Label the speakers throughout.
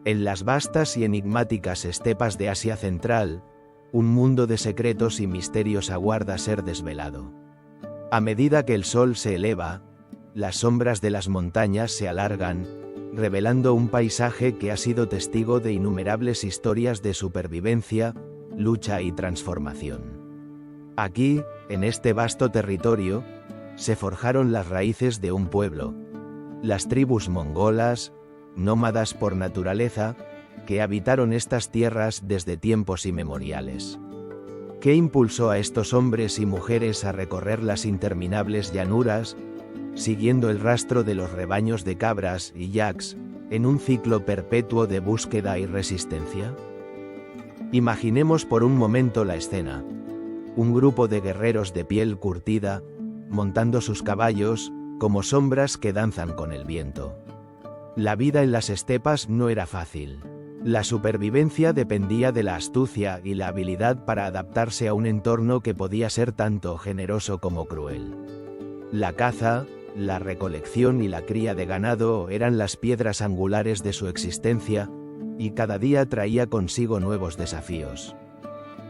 Speaker 1: En las vastas y enigmáticas estepas de Asia Central, un mundo de secretos y misterios aguarda ser desvelado. A medida que el sol se eleva, las sombras de las montañas se alargan, revelando un paisaje que ha sido testigo de innumerables historias de supervivencia, lucha y transformación. Aquí, en este vasto territorio, se forjaron las raíces de un pueblo, las tribus mongolas, nómadas por naturaleza, que habitaron estas tierras desde tiempos inmemoriales. ¿Qué impulsó a estos hombres y mujeres a recorrer las interminables llanuras, siguiendo el rastro de los rebaños de cabras y yaks, en un ciclo perpetuo de búsqueda y resistencia? Imaginemos por un momento la escena. Un grupo de guerreros de piel curtida, montando sus caballos, como sombras que danzan con el viento. La vida en las estepas no era fácil. La supervivencia dependía de la astucia y la habilidad para adaptarse a un entorno que podía ser tanto generoso como cruel. La caza, la recolección y la cría de ganado eran las piedras angulares de su existencia, y cada día traía consigo nuevos desafíos.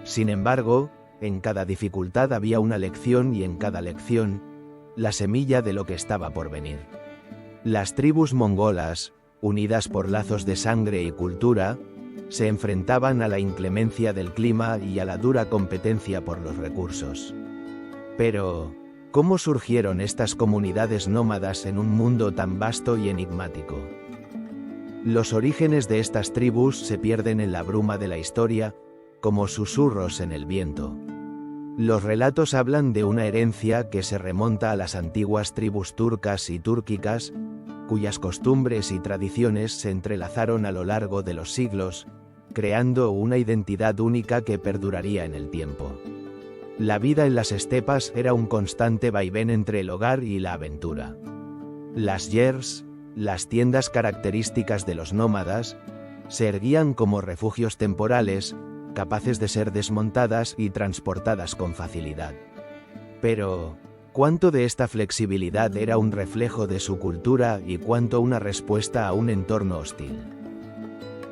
Speaker 1: Sin embargo, en cada dificultad había una lección y en cada lección, la semilla de lo que estaba por venir. Las tribus mongolas, unidas por lazos de sangre y cultura, se enfrentaban a la inclemencia del clima y a la dura competencia por los recursos. Pero, ¿cómo surgieron estas comunidades nómadas en un mundo tan vasto y enigmático? Los orígenes de estas tribus se pierden en la bruma de la historia, como susurros en el viento. Los relatos hablan de una herencia que se remonta a las antiguas tribus turcas y túrquicas, cuyas costumbres y tradiciones se entrelazaron a lo largo de los siglos, creando una identidad única que perduraría en el tiempo. La vida en las estepas era un constante vaivén entre el hogar y la aventura. Las yers, las tiendas características de los nómadas, se erguían como refugios temporales, capaces de ser desmontadas y transportadas con facilidad. Pero, ¿cuánto de esta flexibilidad era un reflejo de su cultura y cuánto una respuesta a un entorno hostil?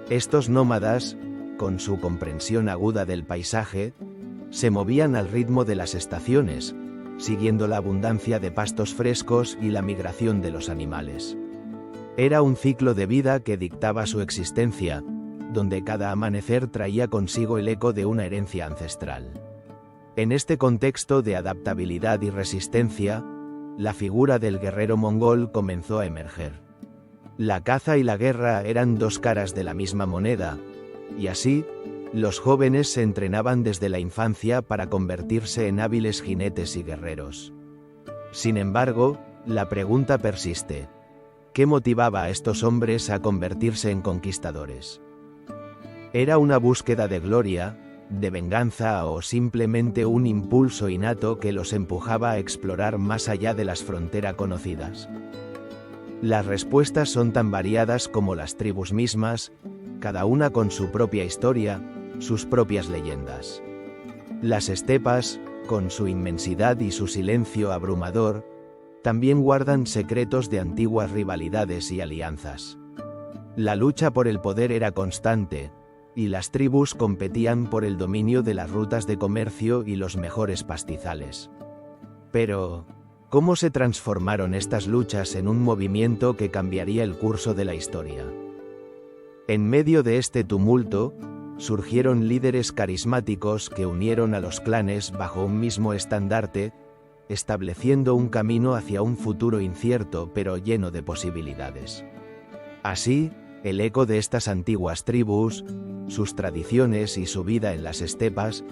Speaker 1: Estos nómadas, con su comprensión aguda del paisaje, se movían al ritmo de las estaciones, siguiendo la abundancia de pastos frescos y la migración de los animales. Era un ciclo de vida que dictaba su existencia, donde cada amanecer traía consigo el eco de una herencia ancestral. En este contexto de adaptabilidad y resistencia, la figura del guerrero mongol comenzó a emerger. La caza y la guerra eran dos caras de la misma moneda, y así, los jóvenes se entrenaban desde la infancia para convertirse en hábiles jinetes y guerreros. Sin embargo, la pregunta persiste: ¿qué motivaba a estos hombres a convertirse en conquistadores? ¿Era una búsqueda de gloria, de venganza o simplemente un impulso innato que los empujaba a explorar más allá de las fronteras conocidas? Las respuestas son tan variadas como las tribus mismas, cada una con su propia historia, sus propias leyendas. Las estepas, con su inmensidad y su silencio abrumador, también guardan secretos de antiguas rivalidades y alianzas. La lucha por el poder era constante, y las tribus competían por el dominio de las rutas de comercio y los mejores pastizales. Pero, ¿cómo se transformaron estas luchas en un movimiento que cambiaría el curso de la historia? En medio de este tumulto, surgieron líderes carismáticos que unieron a los clanes bajo un mismo estandarte, estableciendo un camino hacia un futuro incierto pero lleno de posibilidades. Así, el eco de estas antiguas tribus, sus tradiciones y su vida en las estepas,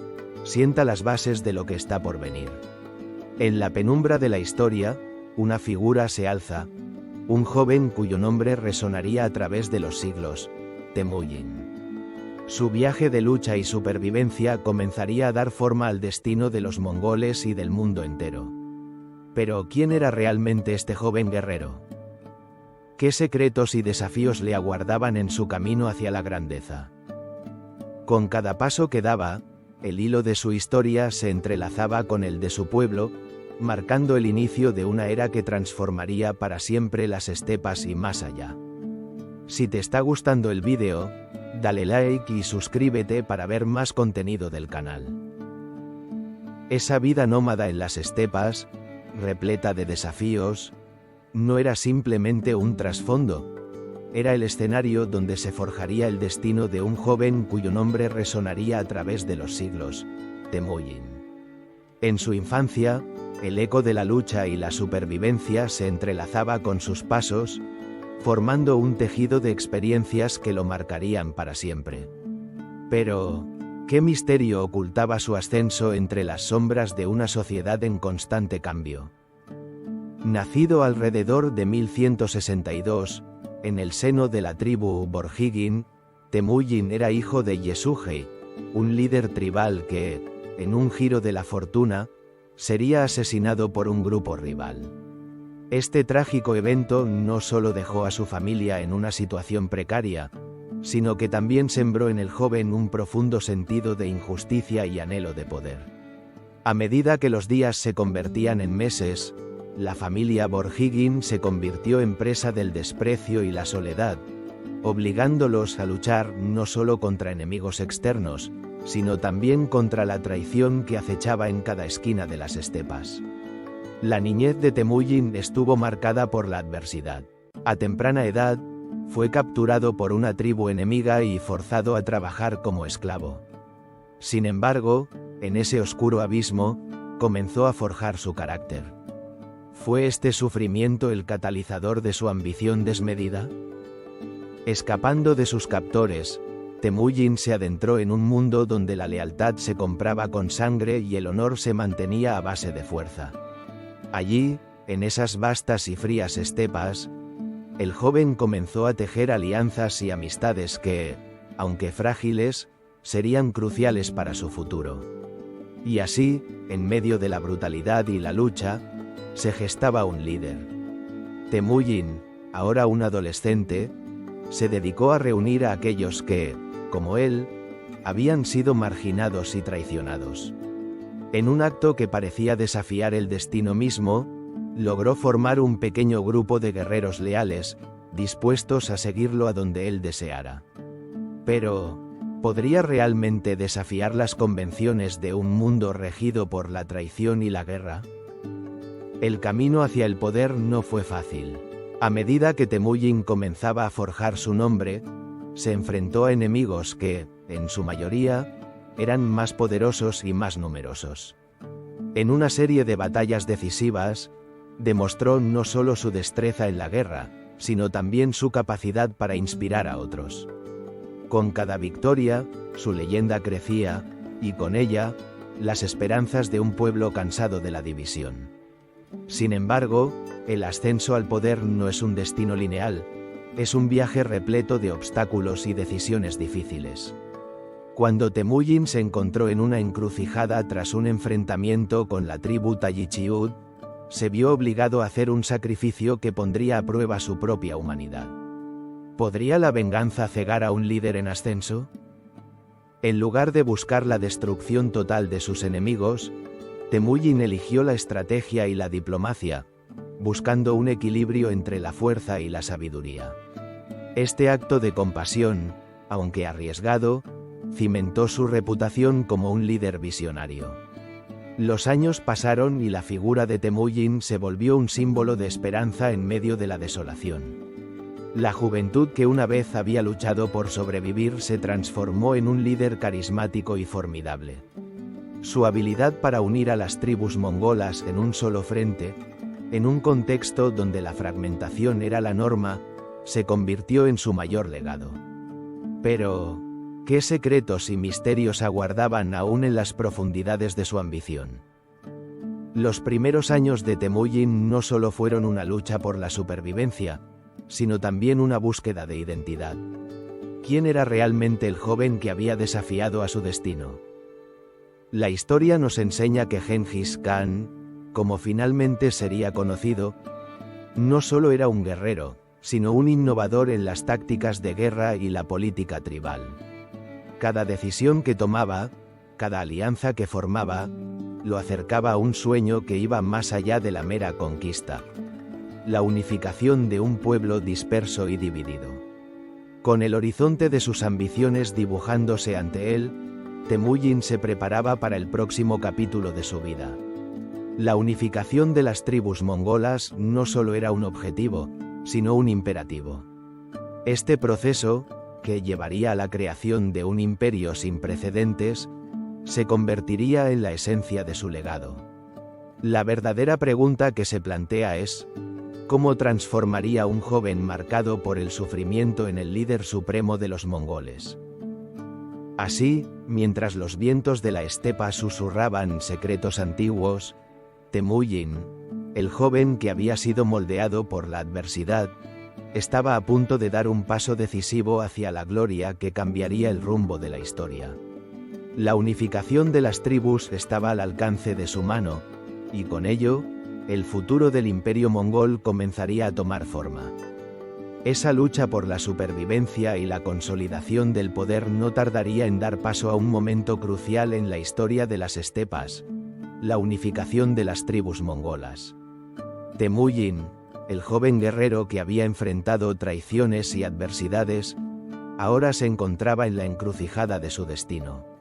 Speaker 1: sienta las bases de lo que está por venir. En la penumbra de la historia, una figura se alza, un joven cuyo nombre resonaría a través de los siglos: Temujin. Su viaje de lucha y supervivencia comenzaría a dar forma al destino de los mongoles y del mundo entero. Pero, ¿quién era realmente este joven guerrero? ¿Qué secretos y desafíos le aguardaban en su camino hacia la grandeza? Con cada paso que daba, el hilo de su historia se entrelazaba con el de su pueblo, marcando el inicio de una era que transformaría para siempre las estepas y más allá. Si te está gustando el vídeo, dale like y suscríbete para ver más contenido del canal. Esa vida nómada en las estepas, repleta de desafíos, no era simplemente un trasfondo, era el escenario donde se forjaría el destino de un joven cuyo nombre resonaría a través de los siglos, Temujin. En su infancia, el eco de la lucha y la supervivencia se entrelazaba con sus pasos, formando un tejido de experiencias que lo marcarían para siempre. Pero, ¿qué misterio ocultaba su ascenso entre las sombras de una sociedad en constante cambio? Nacido alrededor de 1162, en el seno de la tribu Borjigin, Temujin era hijo de Yesugei, un líder tribal que, en un giro de la fortuna, sería asesinado por un grupo rival. Este trágico evento no solo dejó a su familia en una situación precaria, sino que también sembró en el joven un profundo sentido de injusticia y anhelo de poder. A medida que los días se convertían en meses, la familia Borjigin se convirtió en presa del desprecio y la soledad, obligándolos a luchar no solo contra enemigos externos, sino también contra la traición que acechaba en cada esquina de las estepas. La niñez de Temujin estuvo marcada por la adversidad. A temprana edad, fue capturado por una tribu enemiga y forzado a trabajar como esclavo. Sin embargo, en ese oscuro abismo, comenzó a forjar su carácter. ¿Fue este sufrimiento el catalizador de su ambición desmedida? Escapando de sus captores, Temujin se adentró en un mundo donde la lealtad se compraba con sangre y el honor se mantenía a base de fuerza. Allí, en esas vastas y frías estepas, el joven comenzó a tejer alianzas y amistades que, aunque frágiles, serían cruciales para su futuro. Y así, en medio de la brutalidad y la lucha, se gestaba un líder. Temujin, ahora un adolescente, se dedicó a reunir a aquellos que, como él, habían sido marginados y traicionados. En un acto que parecía desafiar el destino mismo, logró formar un pequeño grupo de guerreros leales, dispuestos a seguirlo a donde él deseara. Pero, ¿podría realmente desafiar las convenciones de un mundo regido por la traición y la guerra? El camino hacia el poder no fue fácil. A medida que Temujin comenzaba a forjar su nombre, se enfrentó a enemigos que, en su mayoría, eran más poderosos y más numerosos. En una serie de batallas decisivas, demostró no solo su destreza en la guerra, sino también su capacidad para inspirar a otros. Con cada victoria, su leyenda crecía, y con ella, las esperanzas de un pueblo cansado de la división. Sin embargo, el ascenso al poder no es un destino lineal, es un viaje repleto de obstáculos y decisiones difíciles. Cuando Temujin se encontró en una encrucijada tras un enfrentamiento con la tribu Tallichiud, se vio obligado a hacer un sacrificio que pondría a prueba su propia humanidad. ¿Podría la venganza cegar a un líder en ascenso? En lugar de buscar la destrucción total de sus enemigos, Temujin eligió la estrategia y la diplomacia, buscando un equilibrio entre la fuerza y la sabiduría. Este acto de compasión, aunque arriesgado, cimentó su reputación como un líder visionario. Los años pasaron y la figura de Temujin se volvió un símbolo de esperanza en medio de la desolación. La juventud que una vez había luchado por sobrevivir se transformó en un líder carismático y formidable. Su habilidad para unir a las tribus mongolas en un solo frente, en un contexto donde la fragmentación era la norma, se convirtió en su mayor legado. Pero, ¿qué secretos y misterios aguardaban aún en las profundidades de su ambición? Los primeros años de Temujin no solo fueron una lucha por la supervivencia, sino también una búsqueda de identidad. ¿Quién era realmente el joven que había desafiado a su destino? La historia nos enseña que Genghis Khan, como finalmente sería conocido, no solo era un guerrero, sino un innovador en las tácticas de guerra y la política tribal. Cada decisión que tomaba, cada alianza que formaba, lo acercaba a un sueño que iba más allá de la mera conquista: la unificación de un pueblo disperso y dividido. Con el horizonte de sus ambiciones dibujándose ante él, Temujin se preparaba para el próximo capítulo de su vida. La unificación de las tribus mongolas no solo era un objetivo, sino un imperativo. Este proceso, que llevaría a la creación de un imperio sin precedentes, se convertiría en la esencia de su legado. La verdadera pregunta que se plantea es: ¿cómo transformaría un joven marcado por el sufrimiento en el líder supremo de los mongoles? Así, mientras los vientos de la estepa susurraban secretos antiguos, Temujin, el joven que había sido moldeado por la adversidad, estaba a punto de dar un paso decisivo hacia la gloria que cambiaría el rumbo de la historia. La unificación de las tribus estaba al alcance de su mano, y con ello, el futuro del imperio mongol comenzaría a tomar forma. Esa lucha por la supervivencia y la consolidación del poder no tardaría en dar paso a un momento crucial en la historia de las estepas: la unificación de las tribus mongolas. Temujin, el joven guerrero que había enfrentado traiciones y adversidades, ahora se encontraba en la encrucijada de su destino.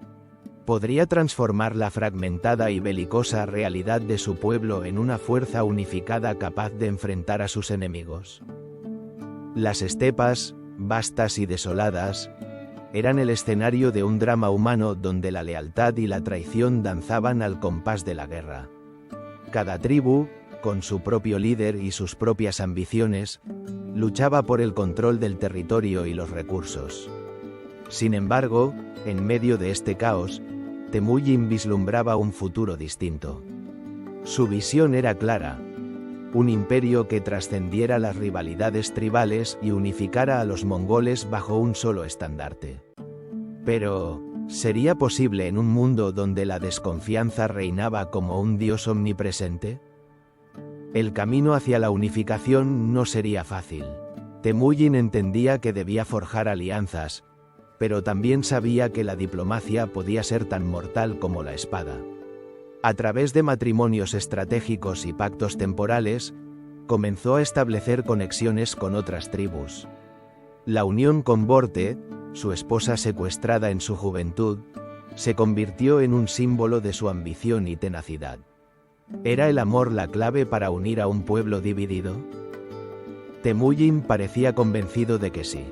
Speaker 1: ¿Podría transformar la fragmentada y belicosa realidad de su pueblo en una fuerza unificada capaz de enfrentar a sus enemigos? Las estepas, vastas y desoladas, eran el escenario de un drama humano donde la lealtad y la traición danzaban al compás de la guerra. Cada tribu, con su propio líder y sus propias ambiciones, luchaba por el control del territorio y los recursos. Sin embargo, en medio de este caos, Temujin vislumbraba un futuro distinto. Su visión era clara: un imperio que trascendiera las rivalidades tribales y unificara a los mongoles bajo un solo estandarte. Pero, ¿sería posible en un mundo donde la desconfianza reinaba como un dios omnipresente? El camino hacia la unificación no sería fácil. Temujin entendía que debía forjar alianzas, pero también sabía que la diplomacia podía ser tan mortal como la espada. A través de matrimonios estratégicos y pactos temporales, comenzó a establecer conexiones con otras tribus. La unión con Borte, su esposa secuestrada en su juventud, se convirtió en un símbolo de su ambición y tenacidad. ¿Era el amor la clave para unir a un pueblo dividido? Temujin parecía convencido de que sí.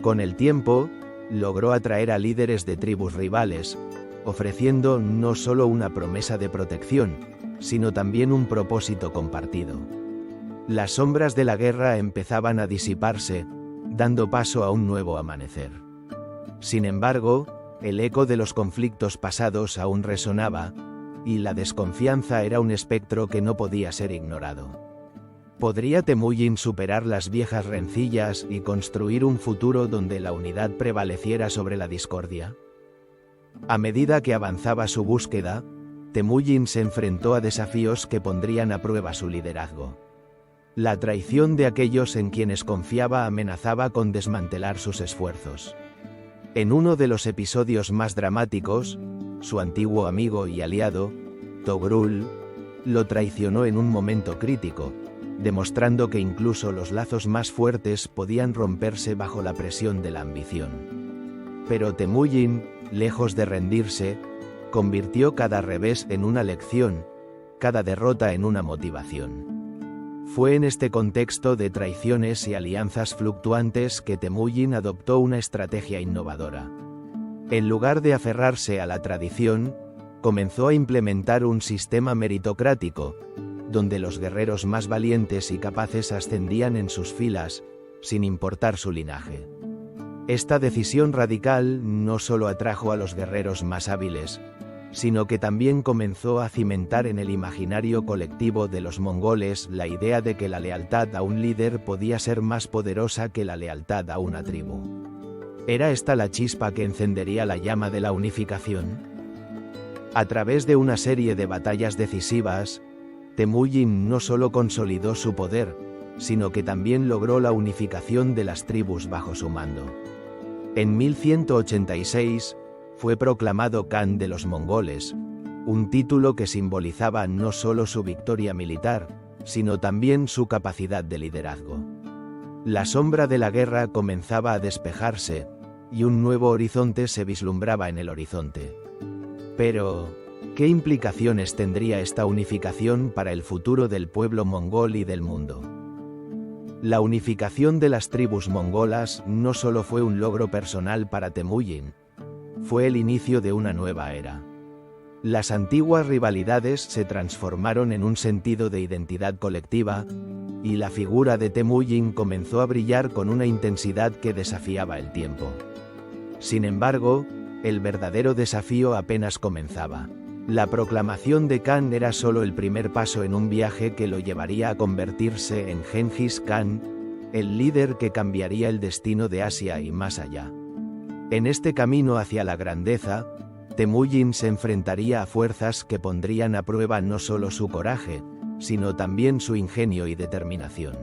Speaker 1: Con el tiempo, logró atraer a líderes de tribus rivales, ofreciendo no solo una promesa de protección, sino también un propósito compartido. Las sombras de la guerra empezaban a disiparse, dando paso a un nuevo amanecer. Sin embargo, el eco de los conflictos pasados aún resonaba, y la desconfianza era un espectro que no podía ser ignorado. ¿Podría Temujin superar las viejas rencillas y construir un futuro donde la unidad prevaleciera sobre la discordia? A medida que avanzaba su búsqueda, Temujin se enfrentó a desafíos que pondrían a prueba su liderazgo. La traición de aquellos en quienes confiaba amenazaba con desmantelar sus esfuerzos. En uno de los episodios más dramáticos, su antiguo amigo y aliado, Togrul, lo traicionó en un momento crítico, demostrando que incluso los lazos más fuertes podían romperse bajo la presión de la ambición. Pero Temujin, lejos de rendirse, convirtió cada revés en una lección, cada derrota en una motivación. Fue en este contexto de traiciones y alianzas fluctuantes que Temujin adoptó una estrategia innovadora. En lugar de aferrarse a la tradición, comenzó a implementar un sistema meritocrático, donde los guerreros más valientes y capaces ascendían en sus filas, sin importar su linaje. Esta decisión radical no solo atrajo a los guerreros más hábiles, sino que también comenzó a cimentar en el imaginario colectivo de los mongoles la idea de que la lealtad a un líder podía ser más poderosa que la lealtad a una tribu. ¿Era esta la chispa que encendería la llama de la unificación? A través de una serie de batallas decisivas, Temujin no solo consolidó su poder, sino que también logró la unificación de las tribus bajo su mando. En 1186, fue proclamado Khan de los mongoles, un título que simbolizaba no solo su victoria militar, sino también su capacidad de liderazgo. La sombra de la guerra comenzaba a despejarse, y un nuevo horizonte se vislumbraba en el horizonte. Pero, ¿qué implicaciones tendría esta unificación para el futuro del pueblo mongol y del mundo? La unificación de las tribus mongolas no solo fue un logro personal para Temujin, fue el inicio de una nueva era. Las antiguas rivalidades se transformaron en un sentido de identidad colectiva, y la figura de Temujin comenzó a brillar con una intensidad que desafiaba el tiempo. Sin embargo, el verdadero desafío apenas comenzaba. La proclamación de Khan era solo el primer paso en un viaje que lo llevaría a convertirse en Genghis Khan, el líder que cambiaría el destino de Asia y más allá. En este camino hacia la grandeza, Temujin se enfrentaría a fuerzas que pondrían a prueba no solo su coraje, sino también su ingenio y determinación.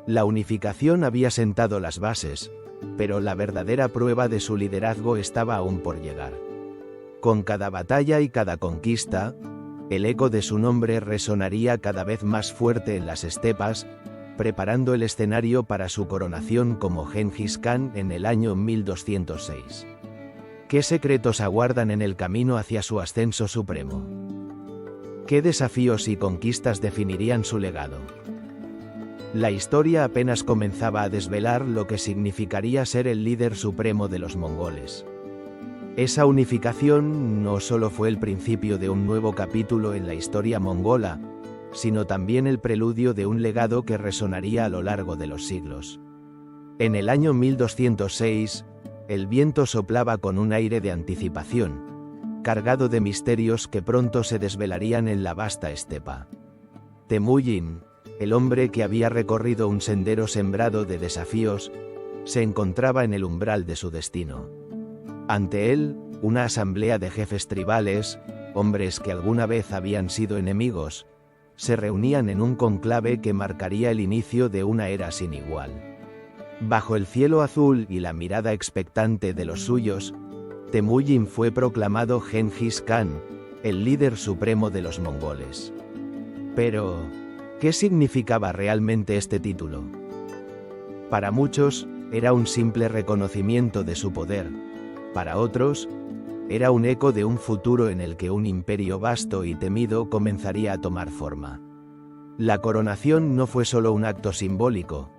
Speaker 1: La unificación había sentado las bases, pero la verdadera prueba de su liderazgo estaba aún por llegar. Con cada batalla y cada conquista, el eco de su nombre resonaría cada vez más fuerte en las estepas, preparando el escenario para su coronación como Genghis Khan en el año 1206. ¿Qué secretos aguardan en el camino hacia su ascenso supremo? ¿Qué desafíos y conquistas definirían su legado? La historia apenas comenzaba a desvelar lo que significaría ser el líder supremo de los mongoles. Esa unificación no solo fue el principio de un nuevo capítulo en la historia mongola, sino también el preludio de un legado que resonaría a lo largo de los siglos. En el año 1206, el viento soplaba con un aire de anticipación, cargado de misterios que pronto se desvelarían en la vasta estepa. Temujin, el hombre que había recorrido un sendero sembrado de desafíos, se encontraba en el umbral de su destino. Ante él, una asamblea de jefes tribales, hombres que alguna vez habían sido enemigos, se reunían en un conclave que marcaría el inicio de una era sin igual. Bajo el cielo azul y la mirada expectante de los suyos, Temujin fue proclamado Genghis Khan, el líder supremo de los mongoles. Pero, ¿qué significaba realmente este título? Para muchos, era un simple reconocimiento de su poder. Para otros, era un eco de un futuro en el que un imperio vasto y temido comenzaría a tomar forma. La coronación no fue solo un acto simbólico,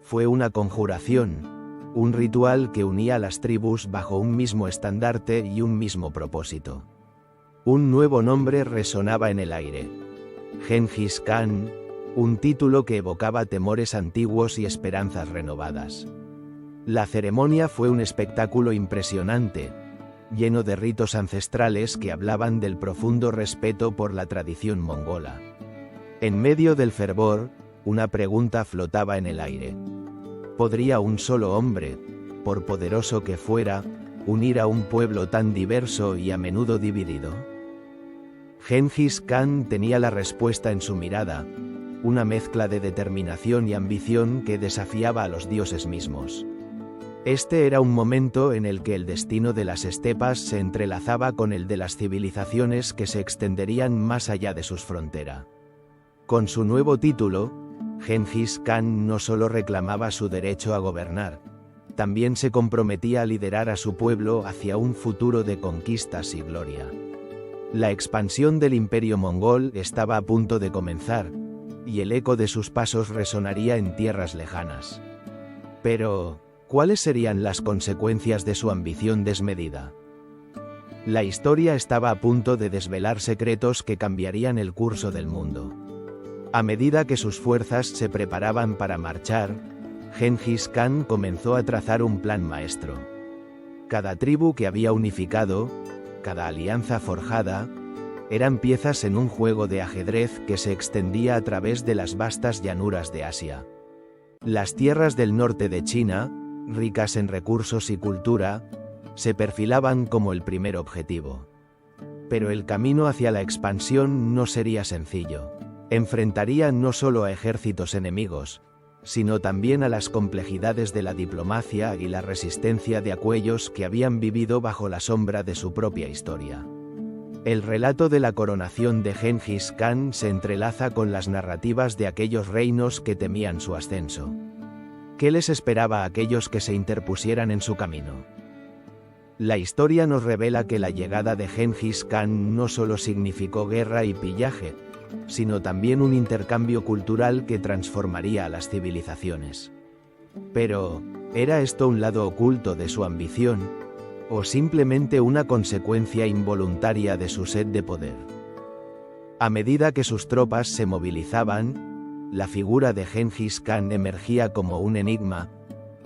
Speaker 1: fue una conjuración, un ritual que unía a las tribus bajo un mismo estandarte y un mismo propósito. Un nuevo nombre resonaba en el aire. Genghis Khan, un título que evocaba temores antiguos y esperanzas renovadas. La ceremonia fue un espectáculo impresionante, lleno de ritos ancestrales que hablaban del profundo respeto por la tradición mongola. En medio del fervor, una pregunta flotaba en el aire. ¿Podría un solo hombre, por poderoso que fuera, unir a un pueblo tan diverso y a menudo dividido? Genghis Khan tenía la respuesta en su mirada, una mezcla de determinación y ambición que desafiaba a los dioses mismos. Este era un momento en el que el destino de las estepas se entrelazaba con el de las civilizaciones que se extenderían más allá de sus fronteras. Con su nuevo título, Genghis Khan no solo reclamaba su derecho a gobernar, también se comprometía a liderar a su pueblo hacia un futuro de conquistas y gloria. La expansión del imperio mongol estaba a punto de comenzar, y el eco de sus pasos resonaría en tierras lejanas. Pero, ¿cuáles serían las consecuencias de su ambición desmedida? La historia estaba a punto de desvelar secretos que cambiarían el curso del mundo. A medida que sus fuerzas se preparaban para marchar, Genghis Khan comenzó a trazar un plan maestro. Cada tribu que había unificado, cada alianza forjada, eran piezas en un juego de ajedrez que se extendía a través de las vastas llanuras de Asia. Las tierras del norte de China, ricas en recursos y cultura, se perfilaban como el primer objetivo. Pero el camino hacia la expansión no sería sencillo. Enfrentaría no solo a ejércitos enemigos, sino también a las complejidades de la diplomacia y la resistencia de aquellos que habían vivido bajo la sombra de su propia historia. El relato de la coronación de Genghis Khan se entrelaza con las narrativas de aquellos reinos que temían su ascenso. ¿Qué les esperaba a aquellos que se interpusieran en su camino? La historia nos revela que la llegada de Gengis Khan no solo significó guerra y pillaje, sino también un intercambio cultural que transformaría a las civilizaciones. Pero, ¿era esto un lado oculto de su ambición, o simplemente una consecuencia involuntaria de su sed de poder? A medida que sus tropas se movilizaban, la figura de Gengis Khan emergía como un enigma,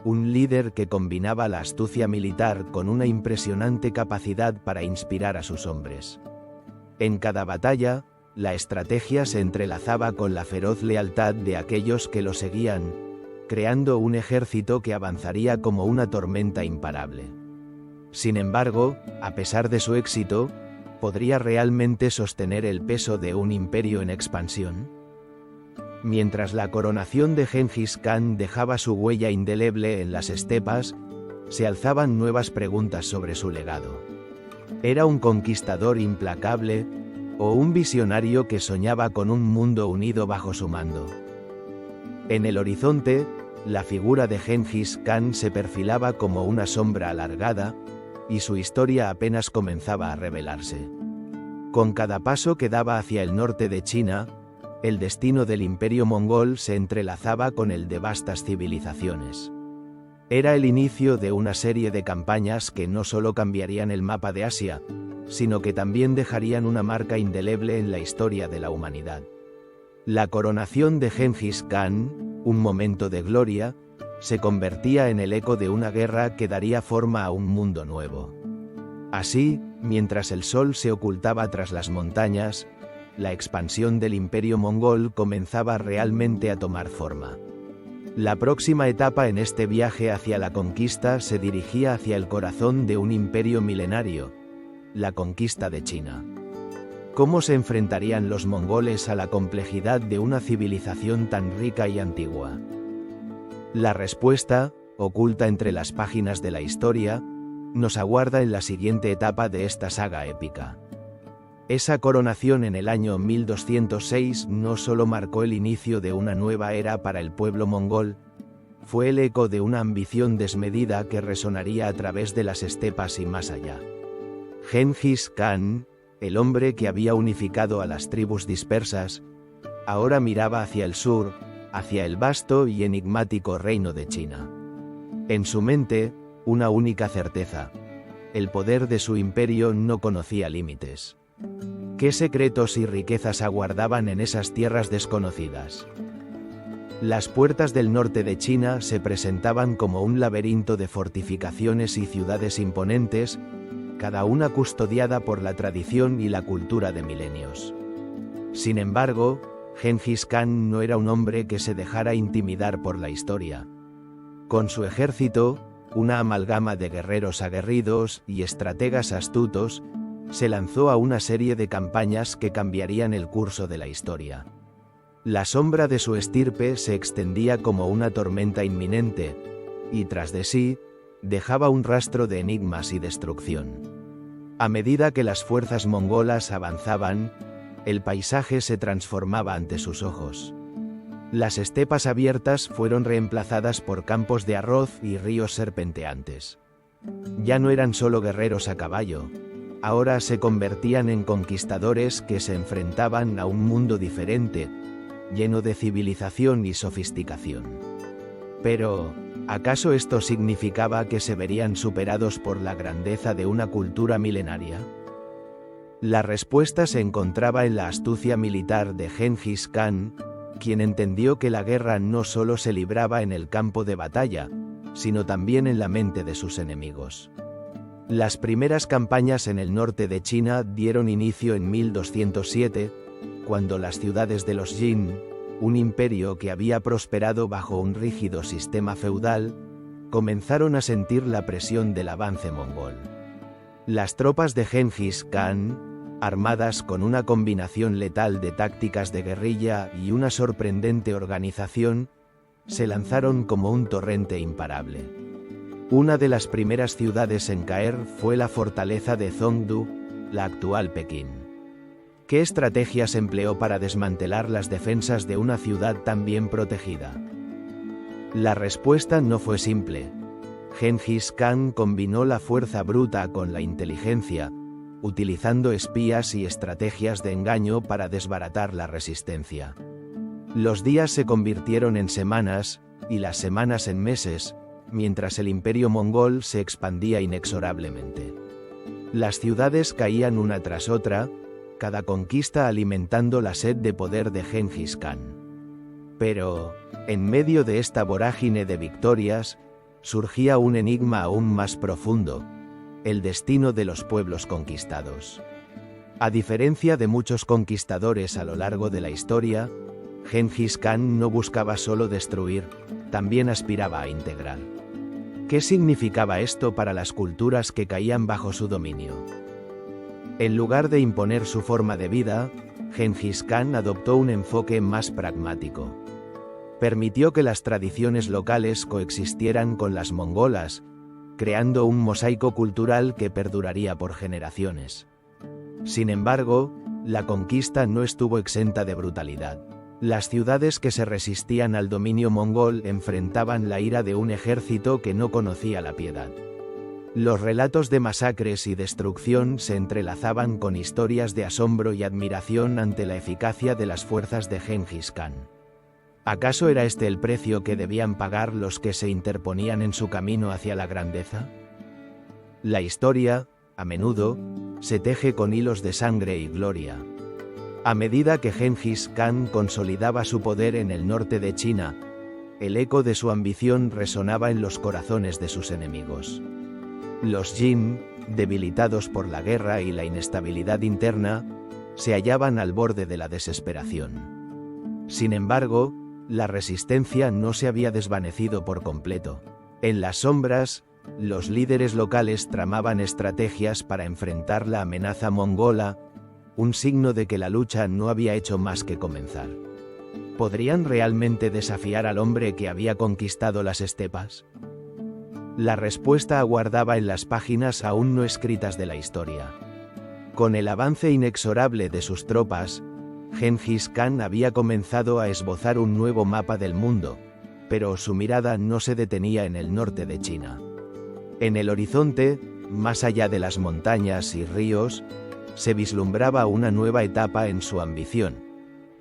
Speaker 1: un líder que combinaba la astucia militar con una impresionante capacidad para inspirar a sus hombres. En cada batalla, la estrategia se entrelazaba con la feroz lealtad de aquellos que lo seguían, creando un ejército que avanzaría como una tormenta imparable. Sin embargo, a pesar de su éxito, ¿podría realmente sostener el peso de un imperio en expansión? Mientras la coronación de Gengis Khan dejaba su huella indeleble en las estepas, se alzaban nuevas preguntas sobre su legado. ¿Era un conquistador implacable, o un visionario que soñaba con un mundo unido bajo su mando? En el horizonte, la figura de Gengis Khan se perfilaba como una sombra alargada, y su historia apenas comenzaba a revelarse. Con cada paso que daba hacia el norte de China, el destino del imperio mongol se entrelazaba con el de vastas civilizaciones. Era el inicio de una serie de campañas que no solo cambiarían el mapa de Asia, sino que también dejarían una marca indeleble en la historia de la humanidad. La coronación de Gengis Khan, un momento de gloria, se convertía en el eco de una guerra que daría forma a un mundo nuevo. Así, mientras el sol se ocultaba tras las montañas, la expansión del imperio mongol comenzaba realmente a tomar forma. La próxima etapa en este viaje hacia la conquista se dirigía hacia el corazón de un imperio milenario, la conquista de China. ¿Cómo se enfrentarían los mongoles a la complejidad de una civilización tan rica y antigua? La respuesta, oculta entre las páginas de la historia, nos aguarda en la siguiente etapa de esta saga épica. Esa coronación en el año 1206 no solo marcó el inicio de una nueva era para el pueblo mongol, fue el eco de una ambición desmedida que resonaría a través de las estepas y más allá. Gengis Khan, el hombre que había unificado a las tribus dispersas, ahora miraba hacia el sur, hacia el vasto y enigmático reino de China. En su mente, una única certeza: el poder de su imperio no conocía límites. ¿Qué secretos y riquezas aguardaban en esas tierras desconocidas? Las puertas del norte de China se presentaban como un laberinto de fortificaciones y ciudades imponentes, cada una custodiada por la tradición y la cultura de milenios. Sin embargo, Gengis Khan no era un hombre que se dejara intimidar por la historia. Con su ejército, una amalgama de guerreros aguerridos y estrategas astutos, se lanzó a una serie de campañas que cambiarían el curso de la historia. La sombra de su estirpe se extendía como una tormenta inminente, y tras de sí, dejaba un rastro de enigmas y destrucción. A medida que las fuerzas mongolas avanzaban, el paisaje se transformaba ante sus ojos. Las estepas abiertas fueron reemplazadas por campos de arroz y ríos serpenteantes. Ya no eran solo guerreros a caballo, ahora se convertían en conquistadores que se enfrentaban a un mundo diferente, lleno de civilización y sofisticación. Pero, ¿acaso esto significaba que se verían superados por la grandeza de una cultura milenaria? La respuesta se encontraba en la astucia militar de Gengis Khan, quien entendió que la guerra no solo se libraba en el campo de batalla, sino también en la mente de sus enemigos. Las primeras campañas en el norte de China dieron inicio en 1207, cuando las ciudades de los Jin, un imperio que había prosperado bajo un rígido sistema feudal, comenzaron a sentir la presión del avance mongol. Las tropas de Gengis Khan, armadas con una combinación letal de tácticas de guerrilla y una sorprendente organización, se lanzaron como un torrente imparable. Una de las primeras ciudades en caer fue la fortaleza de Zhongdu, la actual Pekín. ¿Qué estrategias empleó para desmantelar las defensas de una ciudad tan bien protegida? La respuesta no fue simple. Gengis Khan combinó la fuerza bruta con la inteligencia, utilizando espías y estrategias de engaño para desbaratar la resistencia. Los días se convirtieron en semanas, y las semanas en meses, mientras el imperio mongol se expandía inexorablemente. Las ciudades caían una tras otra, cada conquista alimentando la sed de poder de Gengis Khan. Pero, en medio de esta vorágine de victorias, surgía un enigma aún más profundo: el destino de los pueblos conquistados. A diferencia de muchos conquistadores a lo largo de la historia, Gengis Khan no buscaba solo destruir, también aspiraba a integrar. ¿Qué significaba esto para las culturas que caían bajo su dominio? En lugar de imponer su forma de vida, Gengis Khan adoptó un enfoque más pragmático. Permitió que las tradiciones locales coexistieran con las mongolas, creando un mosaico cultural que perduraría por generaciones. Sin embargo, la conquista no estuvo exenta de brutalidad. Las ciudades que se resistían al dominio mongol enfrentaban la ira de un ejército que no conocía la piedad. Los relatos de masacres y destrucción se entrelazaban con historias de asombro y admiración ante la eficacia de las fuerzas de Gengis Khan. ¿Acaso era este el precio que debían pagar los que se interponían en su camino hacia la grandeza? La historia, a menudo, se teje con hilos de sangre y gloria. A medida que Gengis Khan consolidaba su poder en el norte de China, el eco de su ambición resonaba en los corazones de sus enemigos. Los Jin, debilitados por la guerra y la inestabilidad interna, se hallaban al borde de la desesperación. Sin embargo, la resistencia no se había desvanecido por completo. En las sombras, los líderes locales tramaban estrategias para enfrentar la amenaza mongola, un signo de que la lucha no había hecho más que comenzar. ¿Podrían realmente desafiar al hombre que había conquistado las estepas? La respuesta aguardaba en las páginas aún no escritas de la historia. Con el avance inexorable de sus tropas, Gengis Khan había comenzado a esbozar un nuevo mapa del mundo, pero su mirada no se detenía en el norte de China. En el horizonte, más allá de las montañas y ríos, se vislumbraba una nueva etapa en su ambición: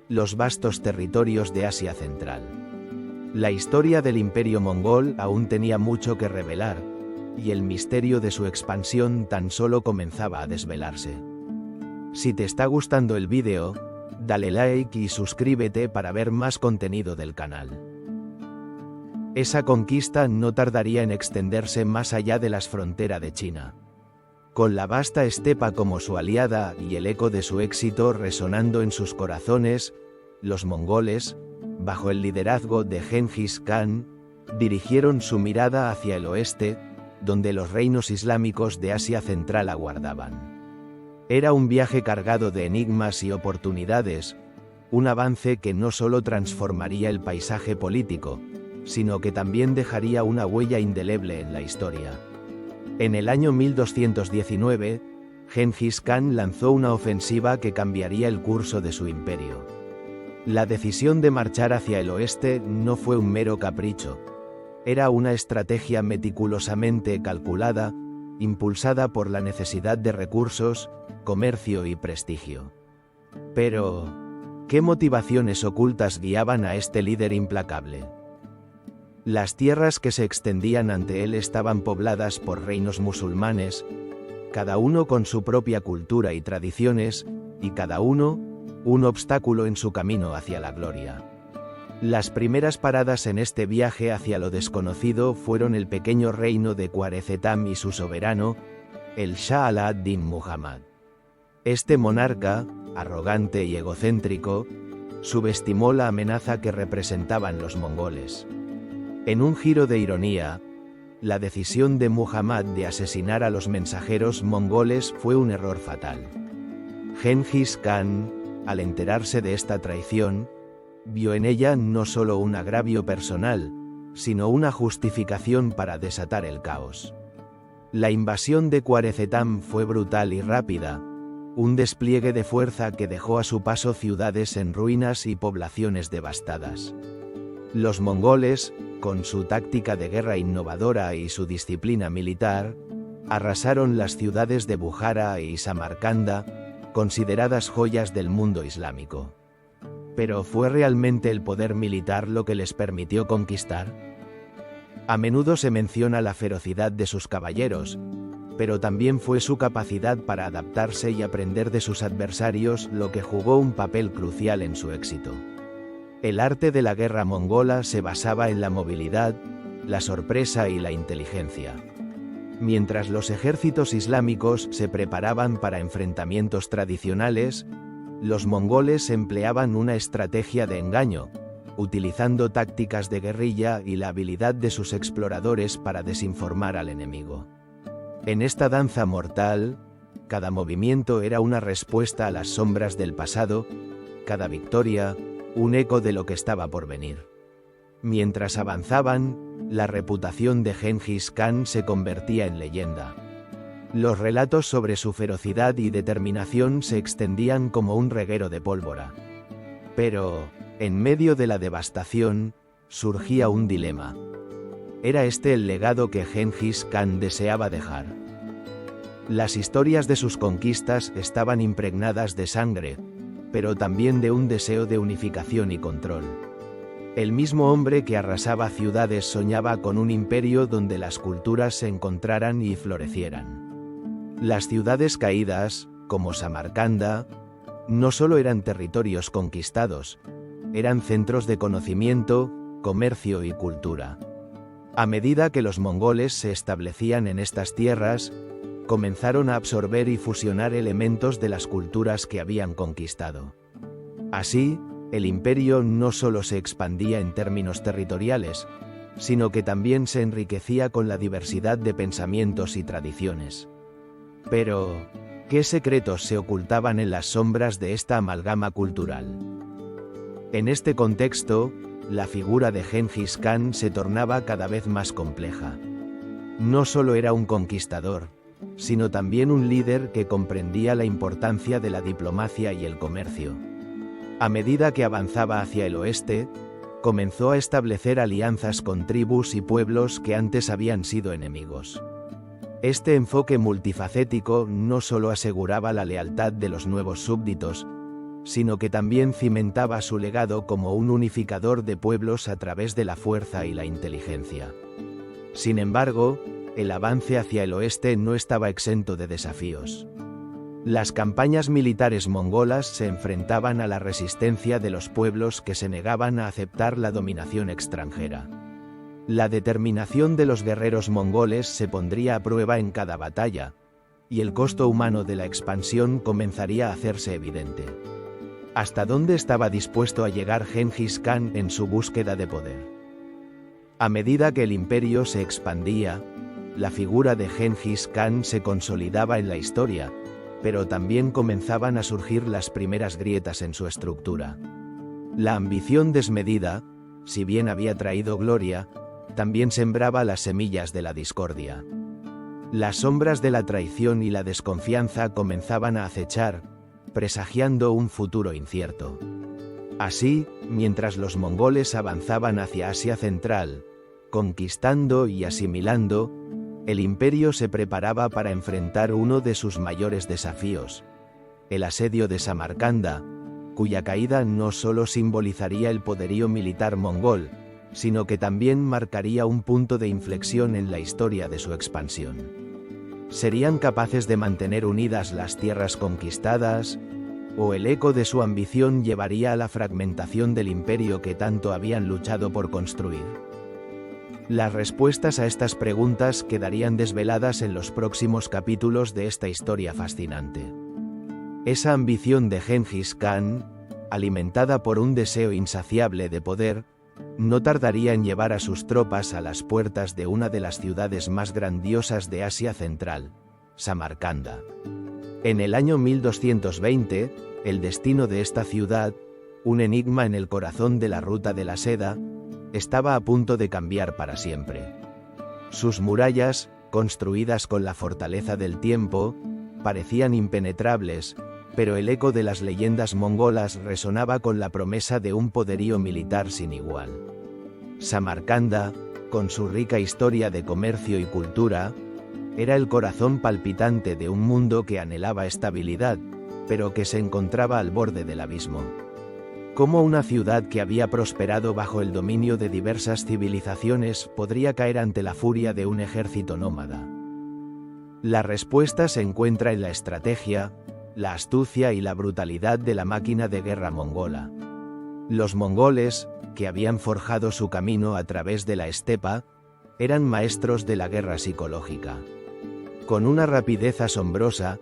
Speaker 1: los vastos territorios de Asia Central. La historia del Imperio Mongol aún tenía mucho que revelar, y el misterio de su expansión tan solo comenzaba a desvelarse. Si te está gustando el vídeo, dale like y suscríbete para ver más contenido del canal. Esa conquista no tardaría en extenderse más allá de las fronteras de China. Con la vasta estepa como su aliada y el eco de su éxito resonando en sus corazones, los mongoles, bajo el liderazgo de Gengis Khan, dirigieron su mirada hacia el oeste, donde los reinos islámicos de Asia Central aguardaban. Era un viaje cargado de enigmas y oportunidades, un avance que no solo transformaría el paisaje político, sino que también dejaría una huella indeleble en la historia. En el año 1219, Gengis Khan lanzó una ofensiva que cambiaría el curso de su imperio. La decisión de marchar hacia el oeste no fue un mero capricho. Era una estrategia meticulosamente calculada, impulsada por la necesidad de recursos, comercio y prestigio. Pero, ¿qué motivaciones ocultas guiaban a este líder implacable? Las tierras que se extendían ante él estaban pobladas por reinos musulmanes, cada uno con su propia cultura y tradiciones, y cada uno, un obstáculo en su camino hacia la gloria. Las primeras paradas en este viaje hacia lo desconocido fueron el pequeño reino de Khwarezm y su soberano, el Shah al-Din Muhammad. Este monarca, arrogante y egocéntrico, subestimó la amenaza que representaban los mongoles. En un giro de ironía, la decisión de Muhammad de asesinar a los mensajeros mongoles fue un error fatal. Gengis Khan, al enterarse de esta traición, vio en ella no solo un agravio personal, sino una justificación para desatar el caos. La invasión de Khwarezm fue brutal y rápida, un despliegue de fuerza que dejó a su paso ciudades en ruinas y poblaciones devastadas. Los mongoles, con su táctica de guerra innovadora y su disciplina militar, arrasaron las ciudades de Bujara y Samarcanda, consideradas joyas del mundo islámico. ¿Pero fue realmente el poder militar lo que les permitió conquistar? A menudo se menciona la ferocidad de sus caballeros, pero también fue su capacidad para adaptarse y aprender de sus adversarios lo que jugó un papel crucial en su éxito. El arte de la guerra mongola se basaba en la movilidad, la sorpresa y la inteligencia. Mientras los ejércitos islámicos se preparaban para enfrentamientos tradicionales, los mongoles empleaban una estrategia de engaño, utilizando tácticas de guerrilla y la habilidad de sus exploradores para desinformar al enemigo. En esta danza mortal, cada movimiento era una respuesta a las sombras del pasado, cada victoria, un eco de lo que estaba por venir. Mientras avanzaban, la reputación de Genghis Khan se convertía en leyenda. Los relatos sobre su ferocidad y determinación se extendían como un reguero de pólvora. Pero, en medio de la devastación, surgía un dilema. ¿Era este el legado que Genghis Khan deseaba dejar? Las historias de sus conquistas estaban impregnadas de sangre, pero también de un deseo de unificación y control. El mismo hombre que arrasaba ciudades soñaba con un imperio donde las culturas se encontraran y florecieran. Las ciudades caídas, como Samarcanda, no solo eran territorios conquistados, eran centros de conocimiento, comercio y cultura. A medida que los mongoles se establecían en estas tierras, comenzaron a absorber y fusionar elementos de las culturas que habían conquistado. Así, el imperio no solo se expandía en términos territoriales, sino que también se enriquecía con la diversidad de pensamientos y tradiciones. Pero, ¿qué secretos se ocultaban en las sombras de esta amalgama cultural? En este contexto, la figura de Genghis Khan se tornaba cada vez más compleja. No solo era un conquistador, sino también un líder que comprendía la importancia de la diplomacia y el comercio. A medida que avanzaba hacia el oeste, comenzó a establecer alianzas con tribus y pueblos que antes habían sido enemigos. Este enfoque multifacético no solo aseguraba la lealtad de los nuevos súbditos, sino que también cimentaba su legado como un unificador de pueblos a través de la fuerza y la inteligencia. Sin embargo, el avance hacia el oeste no estaba exento de desafíos. Las campañas militares mongolas se enfrentaban a la resistencia de los pueblos que se negaban a aceptar la dominación extranjera. La determinación de los guerreros mongoles se pondría a prueba en cada batalla, y el costo humano de la expansión comenzaría a hacerse evidente. ¿Hasta dónde estaba dispuesto a llegar Genghis Khan en su búsqueda de poder? A medida que el imperio se expandía, la figura de Genghis Khan se consolidaba en la historia, pero también comenzaban a surgir las primeras grietas en su estructura. La ambición desmedida, si bien había traído gloria, también sembraba las semillas de la discordia. Las sombras de la traición y la desconfianza comenzaban a acechar, presagiando un futuro incierto. Así, mientras los mongoles avanzaban hacia Asia Central, conquistando y asimilando, el imperio se preparaba para enfrentar uno de sus mayores desafíos, el asedio de Samarcanda, cuya caída no solo simbolizaría el poderío militar mongol, sino que también marcaría un punto de inflexión en la historia de su expansión. ¿Serían capaces de mantener unidas las tierras conquistadas, o el eco de su ambición llevaría a la fragmentación del imperio que tanto habían luchado por construir? Las respuestas a estas preguntas quedarían desveladas en los próximos capítulos de esta historia fascinante. Esa ambición de Genghis Khan, alimentada por un deseo insaciable de poder, no tardaría en llevar a sus tropas a las puertas de una de las ciudades más grandiosas de Asia Central, Samarcanda. En el año 1220, el destino de esta ciudad, un enigma en el corazón de la Ruta de la Seda, estaba a punto de cambiar para siempre. Sus murallas, construidas con la fortaleza del tiempo, parecían impenetrables, pero el eco de las leyendas mongolas resonaba con la promesa de un poderío militar sin igual. Samarcanda, con su rica historia de comercio y cultura, era el corazón palpitante de un mundo que anhelaba estabilidad, pero que se encontraba al borde del abismo. ¿Cómo una ciudad que había prosperado bajo el dominio de diversas civilizaciones podría caer ante la furia de un ejército nómada? La respuesta se encuentra en la estrategia, la astucia y la brutalidad de la máquina de guerra mongola. Los mongoles, que habían forjado su camino a través de la estepa, eran maestros de la guerra psicológica. Con una rapidez asombrosa,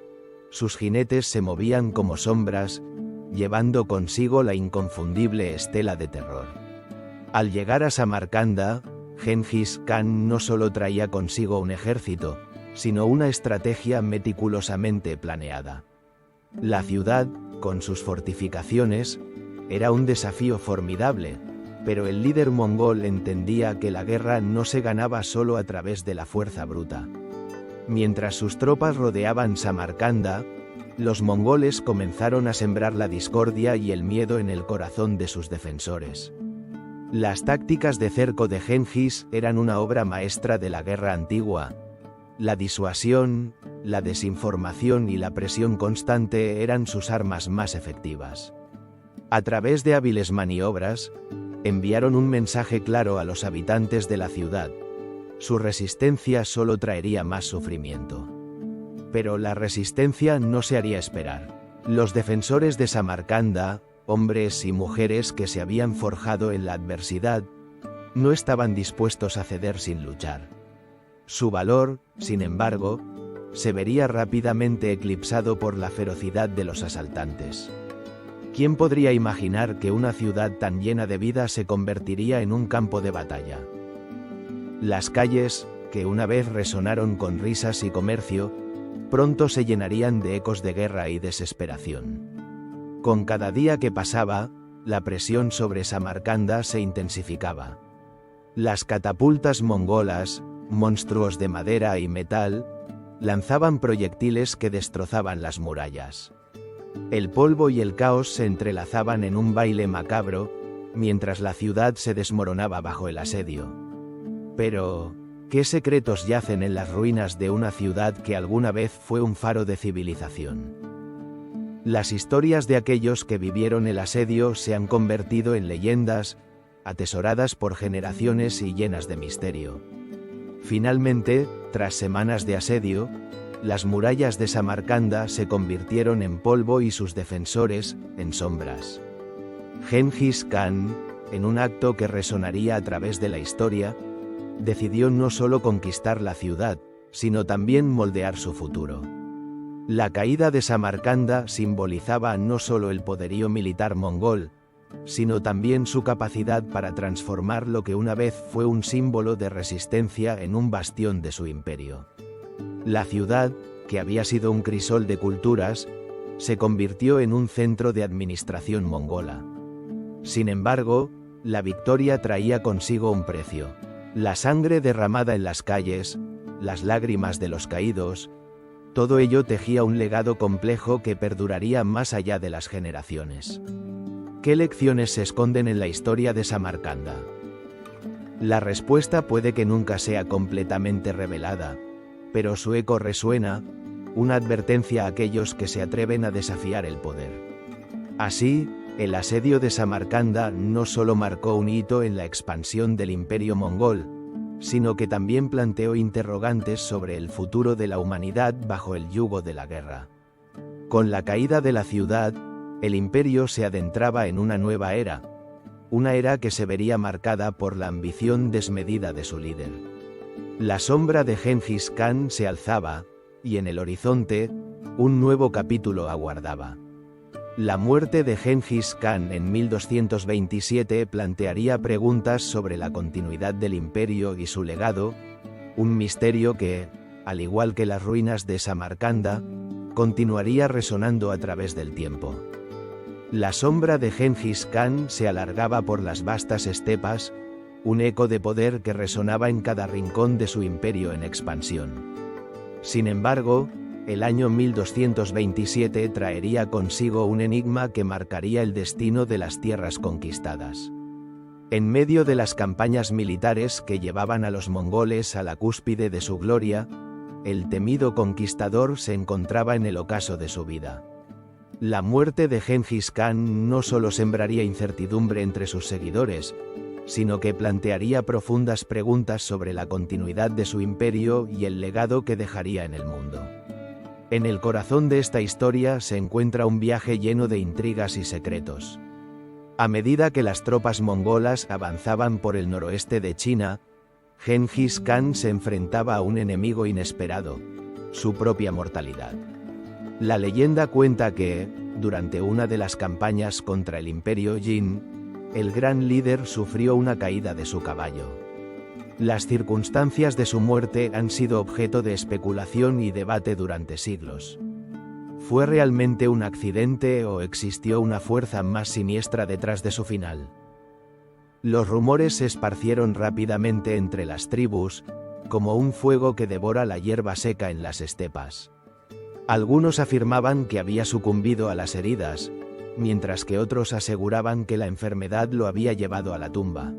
Speaker 1: sus jinetes se movían como sombras, llevando consigo la inconfundible estela de terror. Al llegar a Samarcanda, Genghis Khan no solo traía consigo un ejército, sino una estrategia meticulosamente planeada. La ciudad, con sus fortificaciones, era un desafío formidable, pero el líder mongol entendía que la guerra no se ganaba solo a través de la fuerza bruta. Mientras sus tropas rodeaban Samarcanda, los mongoles comenzaron a sembrar la discordia y el miedo en el corazón de sus defensores. Las tácticas de cerco de Genghis eran una obra maestra de la guerra antigua. La disuasión, la desinformación y la presión constante eran sus armas más efectivas. A través de hábiles maniobras, enviaron un mensaje claro a los habitantes de la ciudad: su resistencia solo traería más sufrimiento. Pero la resistencia no se haría esperar. Los defensores de Samarcanda, hombres y mujeres que se habían forjado en la adversidad, no estaban dispuestos a ceder sin luchar. Su valor, sin embargo, se vería rápidamente eclipsado por la ferocidad de los asaltantes. ¿Quién podría imaginar que una ciudad tan llena de vida se convertiría en un campo de batalla? Las calles, que una vez resonaron con risas y comercio, pronto se llenarían de ecos de guerra y desesperación. Con cada día que pasaba, la presión sobre Samarcanda se intensificaba. Las catapultas mongolas, monstruos de madera y metal, lanzaban proyectiles que destrozaban las murallas. El polvo y el caos se entrelazaban en un baile macabro, mientras la ciudad se desmoronaba bajo el asedio. Pero, ¿qué secretos yacen en las ruinas de una ciudad que alguna vez fue un faro de civilización? Las historias de aquellos que vivieron el asedio se han convertido en leyendas, atesoradas por generaciones y llenas de misterio. Finalmente, tras semanas de asedio, las murallas de Samarcanda se convirtieron en polvo y sus defensores, en sombras. Genghis Khan, en un acto que resonaría a través de la historia, decidió no solo conquistar la ciudad, sino también moldear su futuro. La caída de Samarcanda simbolizaba no solo el poderío militar mongol, sino también su capacidad para transformar lo que una vez fue un símbolo de resistencia en un bastión de su imperio. La ciudad, que había sido un crisol de culturas, se convirtió en un centro de administración mongola. Sin embargo, la victoria traía consigo un precio: la sangre derramada en las calles, las lágrimas de los caídos. Todo ello tejía un legado complejo que perduraría más allá de las generaciones. ¿Qué lecciones se esconden en la historia de Samarcanda? La respuesta puede que nunca sea completamente revelada, pero su eco resuena, una advertencia a aquellos que se atreven a desafiar el poder. Así, el asedio de Samarcanda no solo marcó un hito en la expansión del imperio mongol, sino que también planteó interrogantes sobre el futuro de la humanidad bajo el yugo de la guerra. Con la caída de la ciudad, el imperio se adentraba en una nueva era, una era que se vería marcada por la ambición desmedida de su líder. La sombra de Genghis Khan se alzaba, y en el horizonte, un nuevo capítulo aguardaba. La muerte de Genghis Khan en 1227 plantearía preguntas sobre la continuidad del imperio y su legado, un misterio que, al igual que las ruinas de Samarcanda, continuaría resonando a través del tiempo. La sombra de Genghis Khan se alargaba por las vastas estepas, un eco de poder que resonaba en cada rincón de su imperio en expansión. Sin embargo, el año 1227 traería consigo un enigma que marcaría el destino de las tierras conquistadas. En medio de las campañas militares que llevaban a los mongoles a la cúspide de su gloria, el temido conquistador se encontraba en el ocaso de su vida. La muerte de Gengis Khan no solo sembraría incertidumbre entre sus seguidores, sino que plantearía profundas preguntas sobre la continuidad de su imperio y el legado que dejaría en el mundo. En el corazón de esta historia se encuentra un viaje lleno de intrigas y secretos. A medida que las tropas mongolas avanzaban por el noroeste de China, Gengis Khan se enfrentaba a un enemigo inesperado: su propia mortalidad. La leyenda cuenta que, durante una de las campañas contra el Imperio Jin, el gran líder sufrió una caída de su caballo. Las circunstancias de su muerte han sido objeto de especulación y debate durante siglos. ¿Fue realmente un accidente o existió una fuerza más siniestra detrás de su final? Los rumores se esparcieron rápidamente entre las tribus, como un fuego que devora la hierba seca en las estepas. Algunos afirmaban que había sucumbido a las heridas, mientras que otros aseguraban que la enfermedad lo había llevado a la tumba.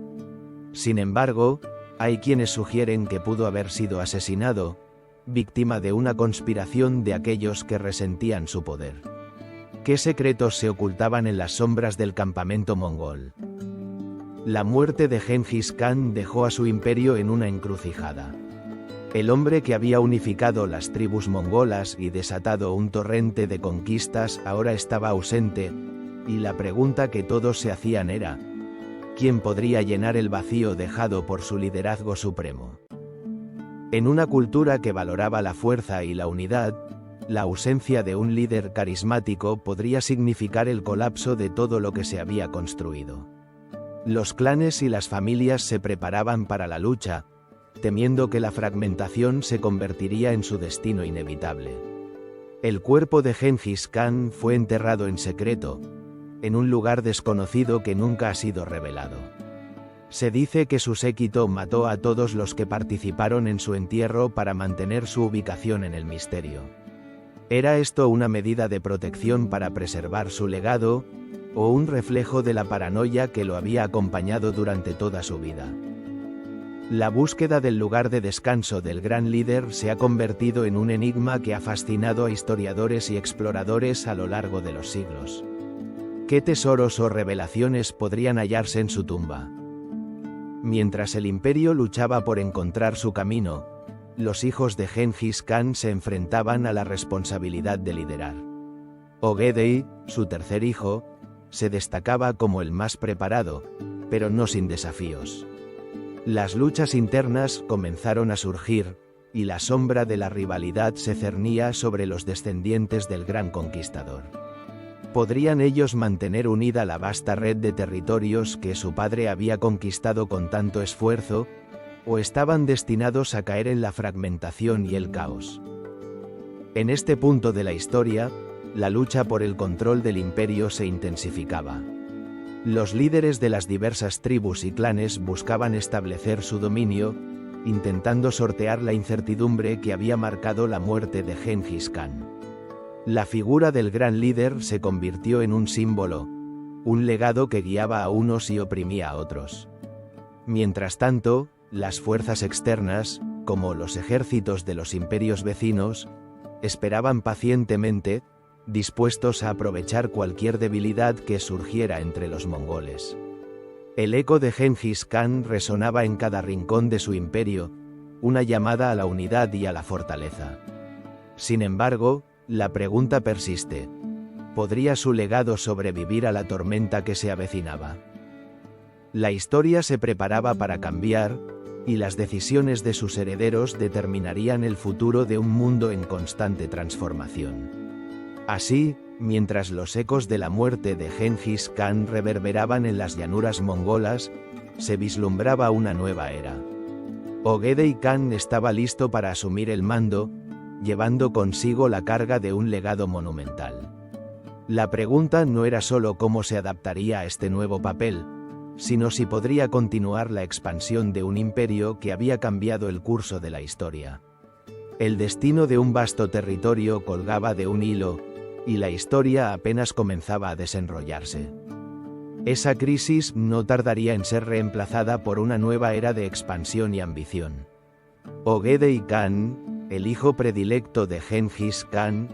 Speaker 1: Sin embargo, hay quienes sugieren que pudo haber sido asesinado, víctima de una conspiración de aquellos que resentían su poder. ¿Qué secretos se ocultaban en las sombras del campamento mongol? La muerte de Gengis Khan dejó a su imperio en una encrucijada. El hombre que había unificado las tribus mongolas y desatado un torrente de conquistas ahora estaba ausente, y la pregunta que todos se hacían era: ¿quién podría llenar el vacío dejado por su liderazgo supremo? En una cultura que valoraba la fuerza y la unidad, la ausencia de un líder carismático podría significar el colapso de todo lo que se había construido. Los clanes y las familias se preparaban para la lucha, temiendo que la fragmentación se convertiría en su destino inevitable. El cuerpo de Gengis Khan fue enterrado en secreto, en un lugar desconocido que nunca ha sido revelado. Se dice que su séquito mató a todos los que participaron en su entierro para mantener su ubicación en el misterio. ¿Era esto una medida de protección para preservar su legado, o un reflejo de la paranoia que lo había acompañado durante toda su vida? La búsqueda del lugar de descanso del gran líder se ha convertido en un enigma que ha fascinado a historiadores y exploradores a lo largo de los siglos. ¿Qué tesoros o revelaciones podrían hallarse en su tumba? Mientras el imperio luchaba por encontrar su camino, los hijos de Gengis Khan se enfrentaban a la responsabilidad de liderar. Ogedei, su tercer hijo, se destacaba como el más preparado, pero no sin desafíos. Las luchas internas comenzaron a surgir, y la sombra de la rivalidad se cernía sobre los descendientes del gran conquistador. ¿Podrían ellos mantener unida la vasta red de territorios que su padre había conquistado con tanto esfuerzo, o estaban destinados a caer en la fragmentación y el caos? En este punto de la historia, la lucha por el control del imperio se intensificaba. Los líderes de las diversas tribus y clanes buscaban establecer su dominio, intentando sortear la incertidumbre que había marcado la muerte de Gengis Khan. La figura del gran líder se convirtió en un símbolo, un legado que guiaba a unos y oprimía a otros. Mientras tanto, las fuerzas externas, como los ejércitos de los imperios vecinos, esperaban pacientemente, dispuestos a aprovechar cualquier debilidad que surgiera entre los mongoles. El eco de Gengis Khan resonaba en cada rincón de su imperio, una llamada a la unidad y a la fortaleza. Sin embargo, la pregunta persiste: ¿podría su legado sobrevivir a la tormenta que se avecinaba? La historia se preparaba para cambiar, y las decisiones de sus herederos determinarían el futuro de un mundo en constante transformación. Así, mientras los ecos de la muerte de Gengis Khan reverberaban en las llanuras mongolas, se vislumbraba una nueva era. Ogedei Khan estaba listo para asumir el mando, llevando consigo la carga de un legado monumental. La pregunta no era solo cómo se adaptaría a este nuevo papel, sino si podría continuar la expansión de un imperio que había cambiado el curso de la historia. El destino de un vasto territorio colgaba de un hilo, y la historia apenas comenzaba a desenrollarse. Esa crisis no tardaría en ser reemplazada por una nueva era de expansión y ambición. Ögedei Khan, el hijo predilecto de Genghis Khan,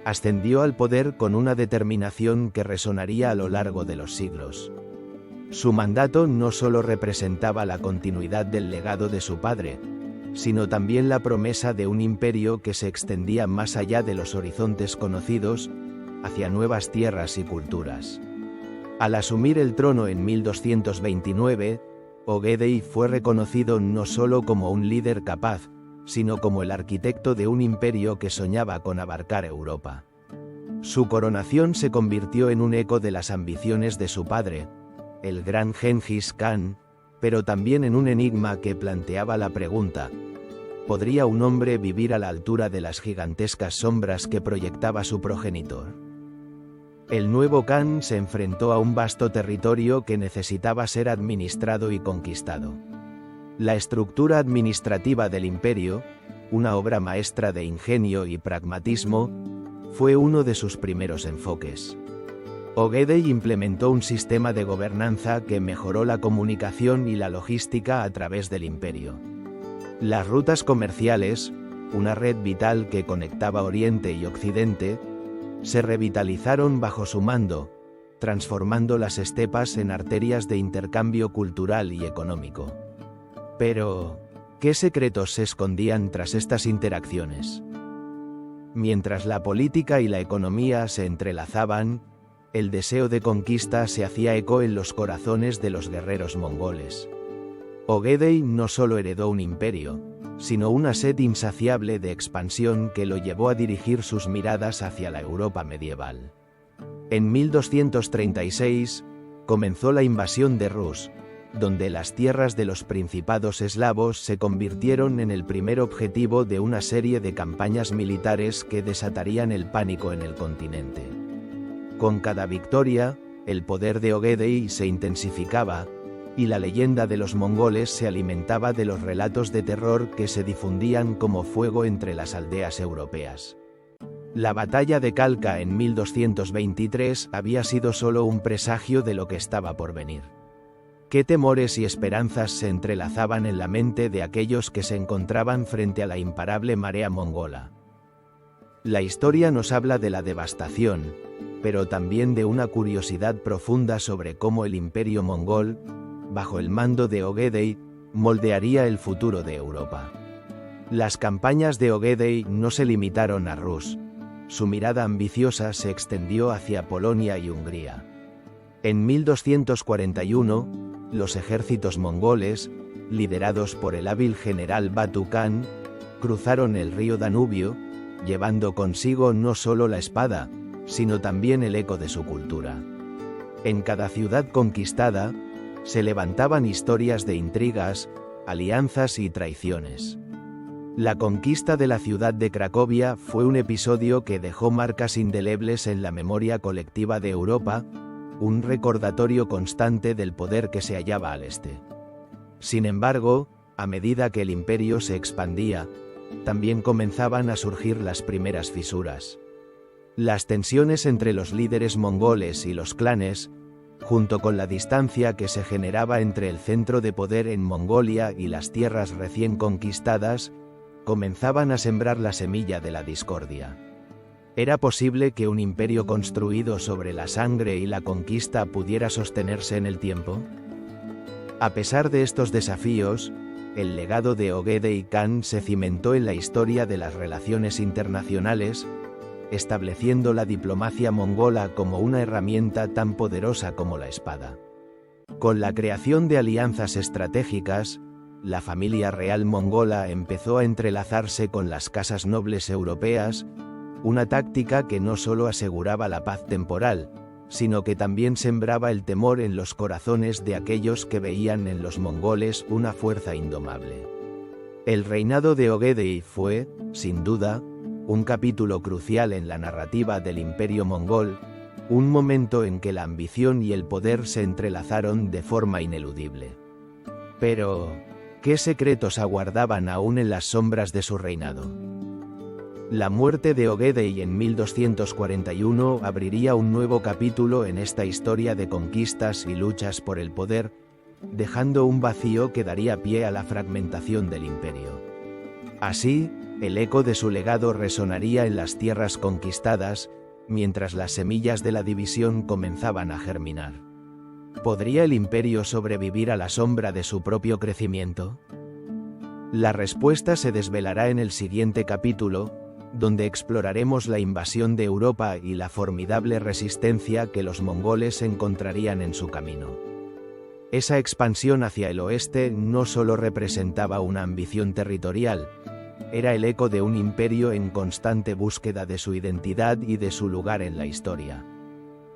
Speaker 1: ascendió al poder con una determinación que resonaría a lo largo de los siglos. Su mandato no solo representaba la continuidad del legado de su padre, sino también la promesa de un imperio que se extendía más allá de los horizontes conocidos, hacia nuevas tierras y culturas. Al asumir el trono en 1229, Ögedei fue reconocido no solo como un líder capaz, sino como el arquitecto de un imperio que soñaba con abarcar Europa. Su coronación se convirtió en un eco de las ambiciones de su padre, el gran Genghis Khan, pero también en un enigma que planteaba la pregunta: ¿podría un hombre vivir a la altura de las gigantescas sombras que proyectaba su progenitor? El nuevo Khan se enfrentó a un vasto territorio que necesitaba ser administrado y conquistado. La estructura administrativa del imperio, una obra maestra de ingenio y pragmatismo, fue uno de sus primeros enfoques. Ögedei implementó un sistema de gobernanza que mejoró la comunicación y la logística a través del imperio. Las rutas comerciales, una red vital que conectaba Oriente y Occidente, se revitalizaron bajo su mando, transformando las estepas en arterias de intercambio cultural y económico. Pero, ¿qué secretos se escondían tras estas interacciones? Mientras la política y la economía se entrelazaban, el deseo de conquista se hacía eco en los corazones de los guerreros mongoles. Ögedei no solo heredó un imperio, sino una sed insaciable de expansión que lo llevó a dirigir sus miradas hacia la Europa medieval. En 1236, comenzó la invasión de Rus, donde las tierras de los principados eslavos se convirtieron en el primer objetivo de una serie de campañas militares que desatarían el pánico en el continente. Con cada victoria, el poder de Ögedei se intensificaba, y la leyenda de los mongoles se alimentaba de los relatos de terror que se difundían como fuego entre las aldeas europeas. La batalla de Kalka en 1223 había sido solo un presagio de lo que estaba por venir. ¿Qué temores y esperanzas se entrelazaban en la mente de aquellos que se encontraban frente a la imparable marea mongola? La historia nos habla de la devastación, pero también de una curiosidad profunda sobre cómo el imperio mongol, bajo el mando de Ögedei, moldearía el futuro de Europa. Las campañas de Ögedei no se limitaron a Rus. Su mirada ambiciosa se extendió hacia Polonia y Hungría. En 1241, los ejércitos mongoles, liderados por el hábil general Batu Khan, cruzaron el río Danubio, llevando consigo no solo la espada, sino también el eco de su cultura. En cada ciudad conquistada, se levantaban historias de intrigas, alianzas y traiciones. La conquista de la ciudad de Cracovia fue un episodio que dejó marcas indelebles en la memoria colectiva de Europa, un recordatorio constante del poder que se hallaba al este. Sin embargo, a medida que el imperio se expandía, también comenzaban a surgir las primeras fisuras. Las tensiones entre los líderes mongoles y los clanes, junto con la distancia que se generaba entre el centro de poder en Mongolia y las tierras recién conquistadas, comenzaban a sembrar la semilla de la discordia. ¿Era posible que un imperio construido sobre la sangre y la conquista pudiera sostenerse en el tiempo? A pesar de estos desafíos, el legado de Ögedei Khan se cimentó en la historia de las relaciones internacionales, estableciendo la diplomacia mongola como una herramienta tan poderosa como la espada. Con la creación de alianzas estratégicas, la familia real mongola empezó a entrelazarse con las casas nobles europeas, una táctica que no solo aseguraba la paz temporal, sino que también sembraba el temor en los corazones de aquellos que veían en los mongoles una fuerza indomable. El reinado de Ögedei fue, sin duda, un capítulo crucial en la narrativa del Imperio mongol, un momento en que la ambición y el poder se entrelazaron de forma ineludible. Pero, ¿qué secretos aguardaban aún en las sombras de su reinado? La muerte de Ogedei en 1241 abriría un nuevo capítulo en esta historia de conquistas y luchas por el poder, dejando un vacío que daría pie a la fragmentación del imperio. Así, el eco de su legado resonaría en las tierras conquistadas, mientras las semillas de la división comenzaban a germinar. ¿Podría el imperio sobrevivir a la sombra de su propio crecimiento? La respuesta se desvelará en el siguiente capítulo, donde exploraremos la invasión de Europa y la formidable resistencia que los mongoles encontrarían en su camino. Esa expansión hacia el oeste no solo representaba una ambición territorial, era el eco de un imperio en constante búsqueda de su identidad y de su lugar en la historia.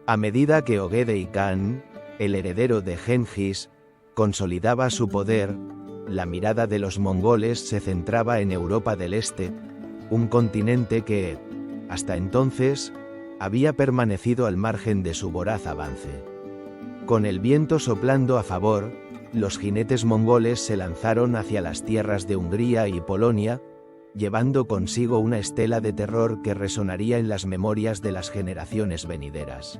Speaker 1: A medida que Ogedei Khan, el heredero de Genghis, consolidaba su poder, la mirada de los mongoles se centraba en Europa del Este, un continente que, hasta entonces, había permanecido al margen de su voraz avance. Con el viento soplando a favor, los jinetes mongoles se lanzaron hacia las tierras de Hungría y Polonia, llevando consigo una estela de terror que resonaría en las memorias de las generaciones venideras.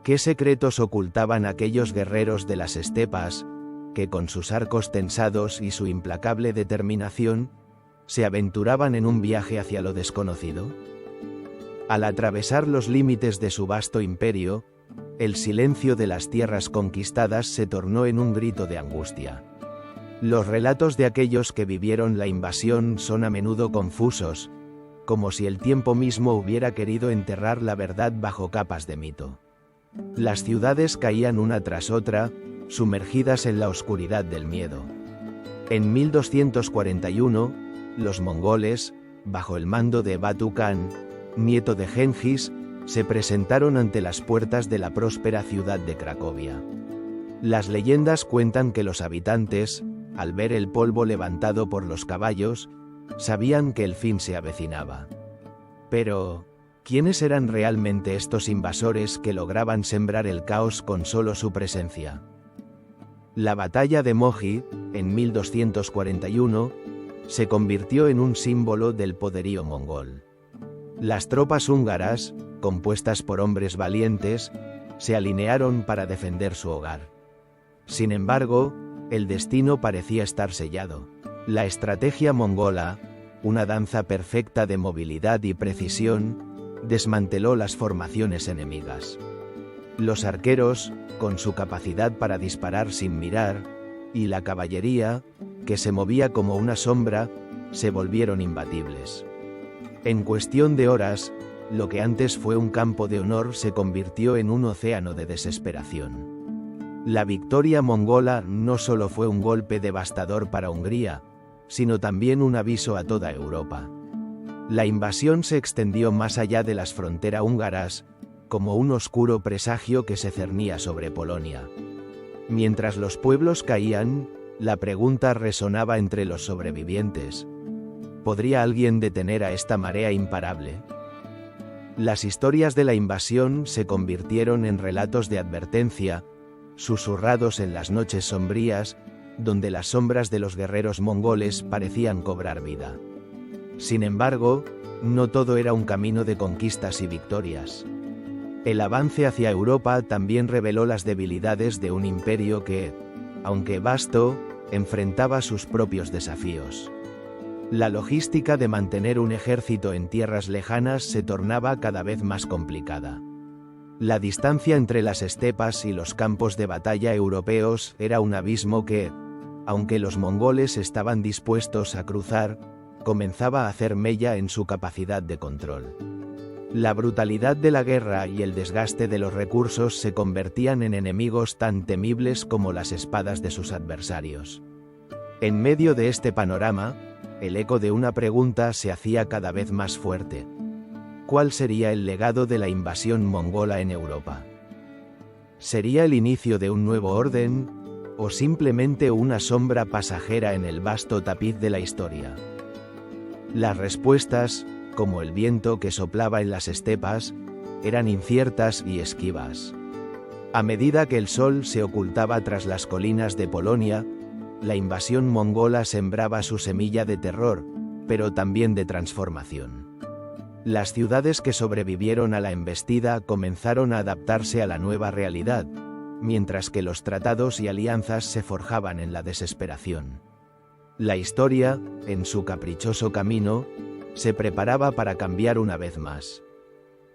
Speaker 1: ¿Qué secretos ocultaban aquellos guerreros de las estepas, que con sus arcos tensados y su implacable determinación, se aventuraban en un viaje hacia lo desconocido? Al atravesar los límites de su vasto imperio, el silencio de las tierras conquistadas se tornó en un grito de angustia. Los relatos de aquellos que vivieron la invasión son a menudo confusos, como si el tiempo mismo hubiera querido enterrar la verdad bajo capas de mito. Las ciudades caían una tras otra, sumergidas en la oscuridad del miedo. En 1241, los mongoles, bajo el mando de Batu Khan, nieto de Genghis, se presentaron ante las puertas de la próspera ciudad de Cracovia. Las leyendas cuentan que los habitantes, al ver el polvo levantado por los caballos, sabían que el fin se avecinaba. Pero, ¿quiénes eran realmente estos invasores que lograban sembrar el caos con solo su presencia? La batalla de Mohi, en 1241, se convirtió en un símbolo del poderío mongol. Las tropas húngaras, compuestas por hombres valientes, se alinearon para defender su hogar. Sin embargo, el destino parecía estar sellado. La estrategia mongola, una danza perfecta de movilidad y precisión, desmanteló las formaciones enemigas. Los arqueros, con su capacidad para disparar sin mirar, y la caballería, que se movía como una sombra, se volvieron imbatibles. En cuestión de horas, lo que antes fue un campo de honor se convirtió en un océano de desesperación. La victoria mongola no solo fue un golpe devastador para Hungría, sino también un aviso a toda Europa. La invasión se extendió más allá de las fronteras húngaras, como un oscuro presagio que se cernía sobre Polonia. Mientras los pueblos caían, la pregunta resonaba entre los sobrevivientes: ¿podría alguien detener a esta marea imparable? Las historias de la invasión se convirtieron en relatos de advertencia, susurrados en las noches sombrías, donde las sombras de los guerreros mongoles parecían cobrar vida. Sin embargo, no todo era un camino de conquistas y victorias. El avance hacia Europa también reveló las debilidades de un imperio que, aunque vasto, enfrentaba sus propios desafíos. La logística de mantener un ejército en tierras lejanas se tornaba cada vez más complicada. La distancia entre las estepas y los campos de batalla europeos era un abismo que, aunque los mongoles estaban dispuestos a cruzar, comenzaba a hacer mella en su capacidad de control. La brutalidad de la guerra y el desgaste de los recursos se convertían en enemigos tan temibles como las espadas de sus adversarios. En medio de este panorama, el eco de una pregunta se hacía cada vez más fuerte. ¿Cuál sería el legado de la invasión mongola en Europa? ¿Sería el inicio de un nuevo orden, o simplemente una sombra pasajera en el vasto tapiz de la historia? Las respuestas, como el viento que soplaba en las estepas, eran inciertas y esquivas. A medida que el sol se ocultaba tras las colinas de Polonia, la invasión mongola sembraba su semilla de terror, pero también de transformación. Las ciudades que sobrevivieron a la embestida comenzaron a adaptarse a la nueva realidad, mientras que los tratados y alianzas se forjaban en la desesperación. La historia, en su caprichoso camino, se preparaba para cambiar una vez más.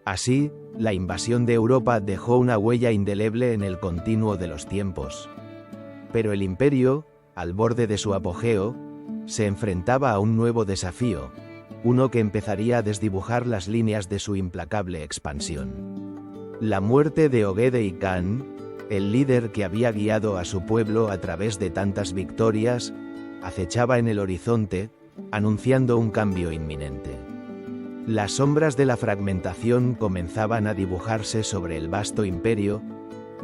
Speaker 1: Así, la invasión de Europa dejó una huella indeleble en el continuo de los tiempos. Pero el imperio, al borde de su apogeo, se enfrentaba a un nuevo desafío, uno que empezaría a desdibujar las líneas de su implacable expansión. La muerte de Ogedei Khan, el líder que había guiado a su pueblo a través de tantas victorias, acechaba en el horizonte, anunciando un cambio inminente. Las sombras de la fragmentación comenzaban a dibujarse sobre el vasto imperio,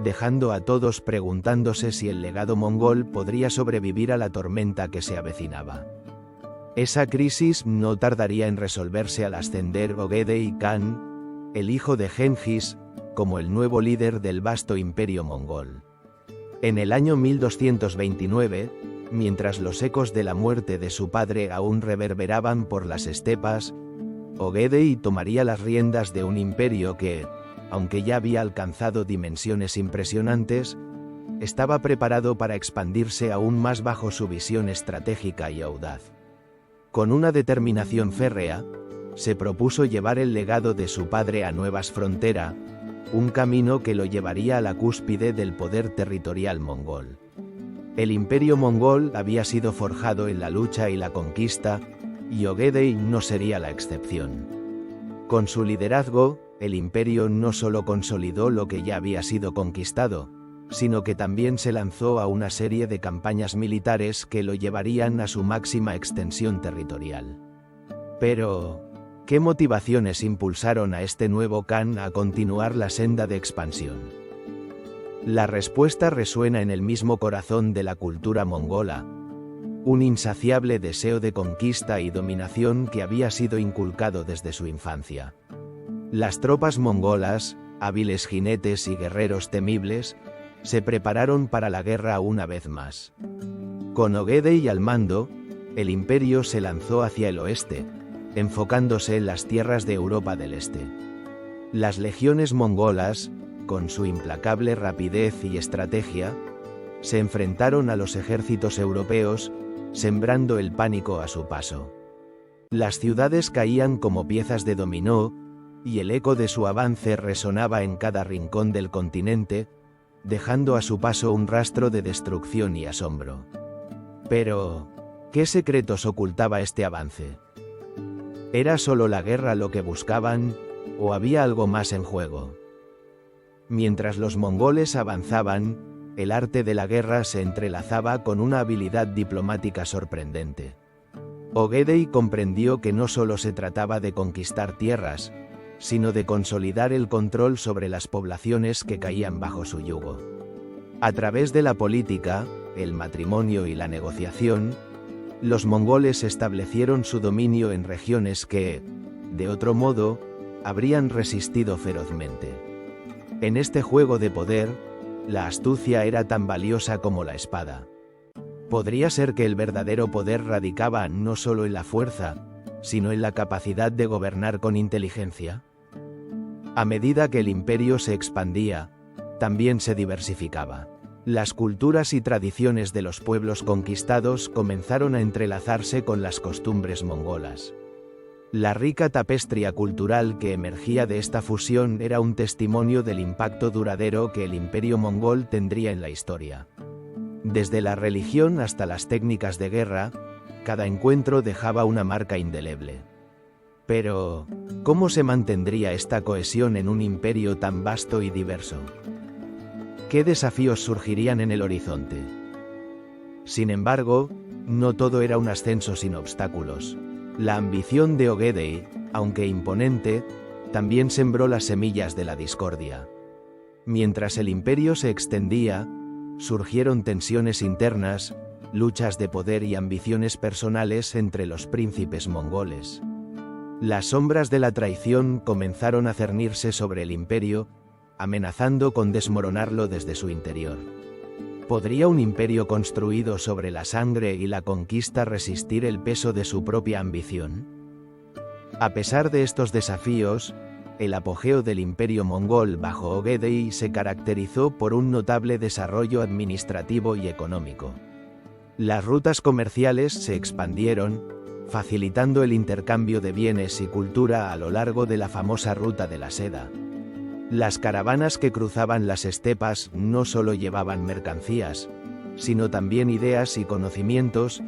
Speaker 1: dejando a todos preguntándose si el legado mongol podría sobrevivir a la tormenta que se avecinaba. Esa crisis no tardaría en resolverse al ascender Ogedei Khan, el hijo de Genghis, como el nuevo líder del vasto imperio mongol. En el año 1229, mientras los ecos de la muerte de su padre aún reverberaban por las estepas, Ogedei tomaría las riendas de un imperio que, aunque ya había alcanzado dimensiones impresionantes, estaba preparado para expandirse aún más bajo su visión estratégica y audaz. Con una determinación férrea, se propuso llevar el legado de su padre a nuevas fronteras, un camino que lo llevaría a la cúspide del poder territorial mongol. El imperio mongol había sido forjado en la lucha y la conquista, y Ogedei no sería la excepción. Con su liderazgo, el imperio no solo consolidó lo que ya había sido conquistado, sino que también se lanzó a una serie de campañas militares que lo llevarían a su máxima extensión territorial. Pero, ¿qué motivaciones impulsaron a este nuevo Khan a continuar la senda de expansión? La respuesta resuena en el mismo corazón de la cultura mongola, un insaciable deseo de conquista y dominación que había sido inculcado desde su infancia. Las tropas mongolas, hábiles jinetes y guerreros temibles, se prepararon para la guerra una vez más. Con Ogedei al mando, el imperio se lanzó hacia el oeste, enfocándose en las tierras de Europa del Este. Las legiones mongolas, con su implacable rapidez y estrategia, se enfrentaron a los ejércitos europeos, sembrando el pánico a su paso. Las ciudades caían como piezas de dominó, y el eco de su avance resonaba en cada rincón del continente, dejando a su paso un rastro de destrucción y asombro. Pero, ¿qué secretos ocultaba este avance? ¿Era solo la guerra lo que buscaban, o había algo más en juego? Mientras los mongoles avanzaban, el arte de la guerra se entrelazaba con una habilidad diplomática sorprendente. Ogedei comprendió que no solo se trataba de conquistar tierras, sino de consolidar el control sobre las poblaciones que caían bajo su yugo. A través de la política, el matrimonio y la negociación, los mongoles establecieron su dominio en regiones que, de otro modo, habrían resistido ferozmente. En este juego de poder, la astucia era tan valiosa como la espada. ¿Podría ser que el verdadero poder radicaba no solo en la fuerza, sino en la capacidad de gobernar con inteligencia? A medida que el imperio se expandía, también se diversificaba. Las culturas y tradiciones de los pueblos conquistados comenzaron a entrelazarse con las costumbres mongolas. La rica tapestría cultural que emergía de esta fusión era un testimonio del impacto duradero que el imperio mongol tendría en la historia. Desde la religión hasta las técnicas de guerra, cada encuentro dejaba una marca indeleble. Pero, ¿cómo se mantendría esta cohesión en un imperio tan vasto y diverso? ¿Qué desafíos surgirían en el horizonte? Sin embargo, no todo era un ascenso sin obstáculos. La ambición de Ogedei, aunque imponente, también sembró las semillas de la discordia. Mientras el imperio se extendía, surgieron tensiones internas, luchas de poder y ambiciones personales entre los príncipes mongoles. Las sombras de la traición comenzaron a cernirse sobre el imperio, amenazando con desmoronarlo desde su interior. ¿Podría un imperio construido sobre la sangre y la conquista resistir el peso de su propia ambición? A pesar de estos desafíos, el apogeo del imperio mongol bajo Ogedei se caracterizó por un notable desarrollo administrativo y económico. Las rutas comerciales se expandieron, facilitando el intercambio de bienes y cultura a lo largo de la famosa Ruta de la Seda. Las caravanas que cruzaban las estepas no solo llevaban mercancías, sino también ideas y conocimientos,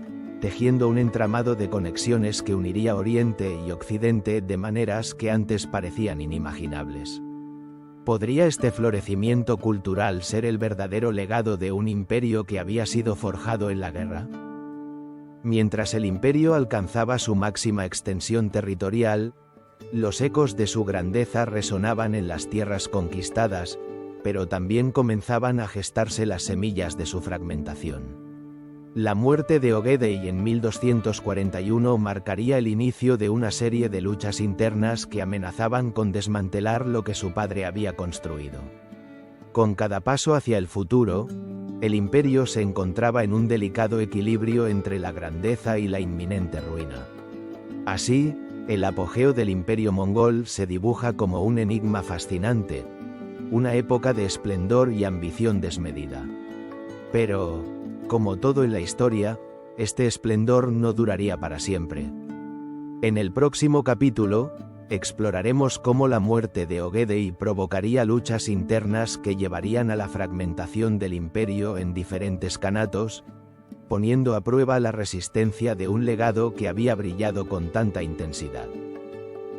Speaker 1: tejiendo un entramado de conexiones que uniría Oriente y Occidente de maneras que antes parecían inimaginables. ¿Podría este florecimiento cultural ser el verdadero legado de un imperio que había sido forjado en la guerra? Mientras el imperio alcanzaba su máxima extensión territorial, los ecos de su grandeza resonaban en las tierras conquistadas, pero también comenzaban a gestarse las semillas de su fragmentación. La muerte de Ogedei en 1241 marcaría el inicio de una serie de luchas internas que amenazaban con desmantelar lo que su padre había construido. Con cada paso hacia el futuro, el imperio se encontraba en un delicado equilibrio entre la grandeza y la inminente ruina. Así, el apogeo del imperio mongol se dibuja como un enigma fascinante, una época de esplendor y ambición desmedida. Pero, como todo en la historia, este esplendor no duraría para siempre. En el próximo capítulo, exploraremos cómo la muerte de Ogedei provocaría luchas internas que llevarían a la fragmentación del imperio en diferentes kanatos, poniendo a prueba la resistencia de un legado que había brillado con tanta intensidad.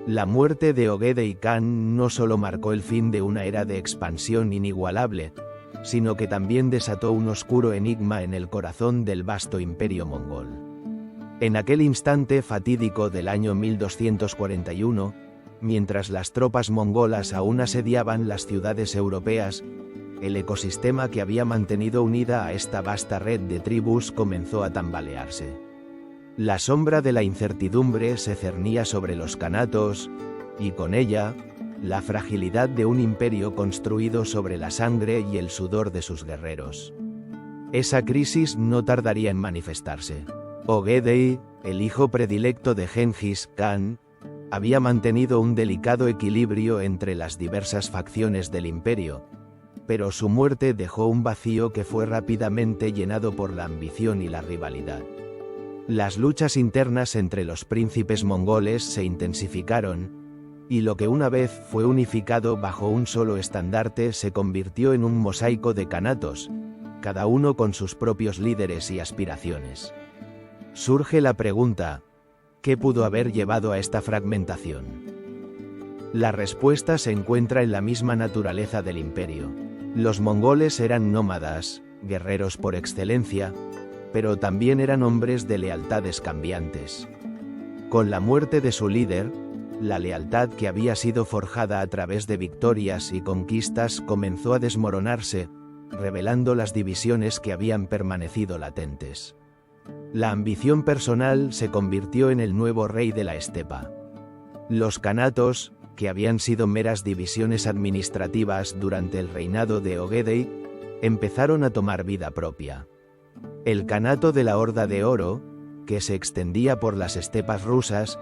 Speaker 1: La muerte de Ogedei Khan no solo marcó el fin de una era de expansión inigualable, sino que también desató un oscuro enigma en el corazón del vasto imperio mongol. En aquel instante fatídico del año 1241, mientras las tropas mongolas aún asediaban las ciudades europeas, el ecosistema que había mantenido unida a esta vasta red de tribus comenzó a tambalearse. La sombra de la incertidumbre se cernía sobre los kanatos, y con ella, la fragilidad de un imperio construido sobre la sangre y el sudor de sus guerreros. Esa crisis no tardaría en manifestarse. Ogedei, el hijo predilecto de Genghis Khan, había mantenido un delicado equilibrio entre las diversas facciones del imperio, pero su muerte dejó un vacío que fue rápidamente llenado por la ambición y la rivalidad. Las luchas internas entre los príncipes mongoles se intensificaron, y lo que una vez fue unificado bajo un solo estandarte se convirtió en un mosaico de kanatos, cada uno con sus propios líderes y aspiraciones. Surge la pregunta, ¿qué pudo haber llevado a esta fragmentación? La respuesta se encuentra en la misma naturaleza del imperio. Los mongoles eran nómadas, guerreros por excelencia, pero también eran hombres de lealtades cambiantes. Con la muerte de su líder, la lealtad que había sido forjada a través de victorias y conquistas comenzó a desmoronarse, revelando las divisiones que habían permanecido latentes. La ambición personal se convirtió en el nuevo rey de la estepa. Los kanatos, que habían sido meras divisiones administrativas durante el reinado de Ogedei, empezaron a tomar vida propia. El kanato de la Horda de Oro, que se extendía por las estepas rusas,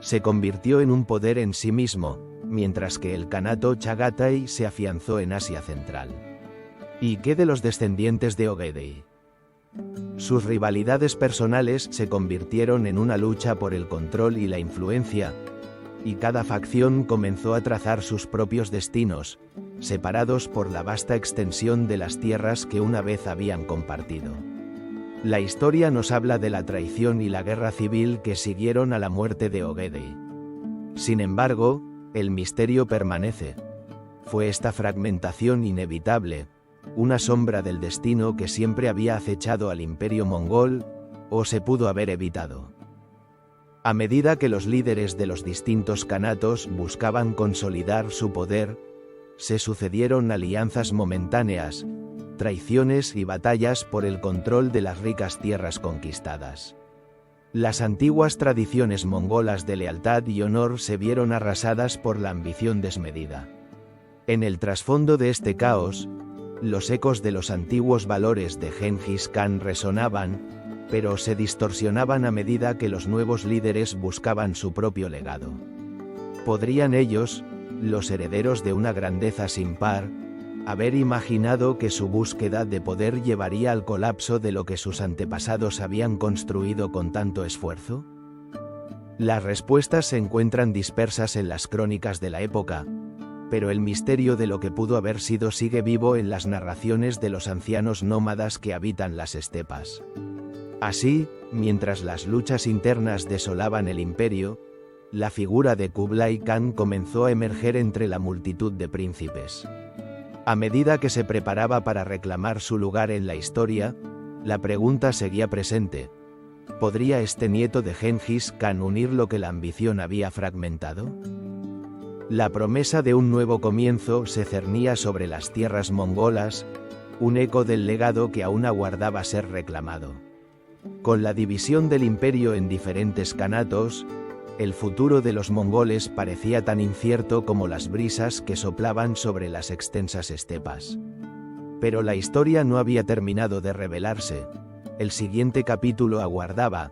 Speaker 1: se convirtió en un poder en sí mismo, mientras que el kanato Chagatai se afianzó en Asia Central. ¿Y qué de los descendientes de Ogedei? Sus rivalidades personales se convirtieron en una lucha por el control y la influencia, y cada facción comenzó a trazar sus propios destinos, separados por la vasta extensión de las tierras que una vez habían compartido. La historia nos habla de la traición y la guerra civil que siguieron a la muerte de Ogedei. Sin embargo, el misterio permanece. ¿Fue esta fragmentación inevitable, una sombra del destino que siempre había acechado al imperio mongol, o se pudo haber evitado? A medida que los líderes de los distintos kanatos buscaban consolidar su poder, se sucedieron alianzas momentáneas, traiciones y batallas por el control de las ricas tierras conquistadas. Las antiguas tradiciones mongolas de lealtad y honor se vieron arrasadas por la ambición desmedida. En el trasfondo de este caos, los ecos de los antiguos valores de Genghis Khan resonaban, pero se distorsionaban a medida que los nuevos líderes buscaban su propio legado. ¿Podrían ellos, los herederos de una grandeza sin par, haber imaginado que su búsqueda de poder llevaría al colapso de lo que sus antepasados habían construido con tanto esfuerzo? Las respuestas se encuentran dispersas en las crónicas de la época, pero el misterio de lo que pudo haber sido sigue vivo en las narraciones de los ancianos nómadas que habitan las estepas. Así, mientras las luchas internas desolaban el imperio, la figura de Kublai Khan comenzó a emerger entre la multitud de príncipes. A medida que se preparaba para reclamar su lugar en la historia, la pregunta seguía presente: ¿podría este nieto de Genghis Khan unir lo que la ambición había fragmentado? La promesa de un nuevo comienzo se cernía sobre las tierras mongolas, un eco del legado que aún aguardaba ser reclamado. Con la división del imperio en diferentes kanatos, el futuro de los mongoles parecía tan incierto como las brisas que soplaban sobre las extensas estepas. Pero la historia no había terminado de revelarse. El siguiente capítulo aguardaba,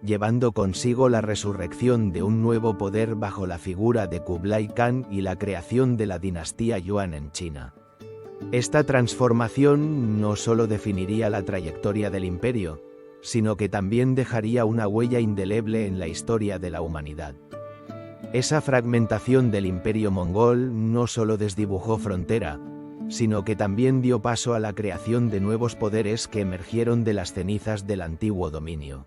Speaker 1: llevando consigo la resurrección de un nuevo poder bajo la figura de Kublai Khan y la creación de la dinastía Yuan en China. Esta transformación no solo definiría la trayectoria del imperio, sino que también dejaría una huella indeleble en la historia de la humanidad. Esa fragmentación del imperio mongol no solo desdibujó frontera, sino que también dio paso a la creación de nuevos poderes que emergieron de las cenizas del antiguo dominio.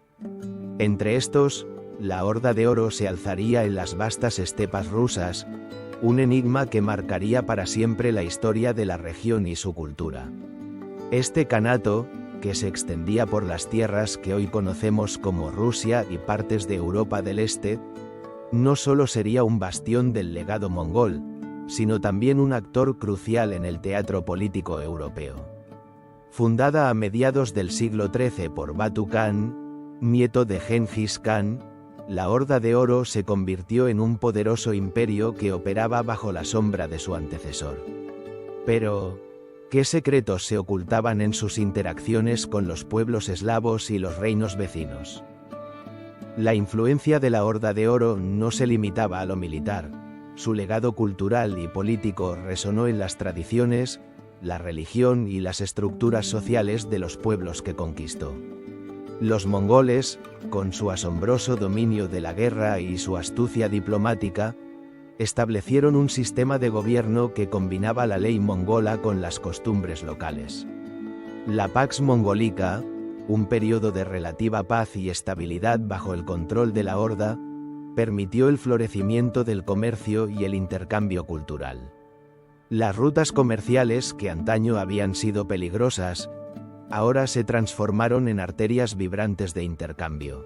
Speaker 1: Entre estos, la Horda de Oro se alzaría en las vastas estepas rusas, un enigma que marcaría para siempre la historia de la región y su cultura. Este kanato, que se extendía por las tierras que hoy conocemos como Rusia y partes de Europa del Este, no solo sería un bastión del legado mongol, sino también un actor crucial en el teatro político europeo. Fundada a mediados del siglo XIII por Batu Khan, nieto de Genghis Khan, la Horda de Oro se convirtió en un poderoso imperio que operaba bajo la sombra de su antecesor. Pero, ¿qué secretos se ocultaban en sus interacciones con los pueblos eslavos y los reinos vecinos? La influencia de la Horda de Oro no se limitaba a lo militar. Su legado cultural y político resonó en las tradiciones, la religión y las estructuras sociales de los pueblos que conquistó. Los mongoles, con su asombroso dominio de la guerra y su astucia diplomática, establecieron un sistema de gobierno que combinaba la ley mongola con las costumbres locales. La Pax Mongolica, un periodo de relativa paz y estabilidad bajo el control de la Horda, permitió el florecimiento del comercio y el intercambio cultural. Las rutas comerciales que antaño habían sido peligrosas, ahora se transformaron en arterias vibrantes de intercambio.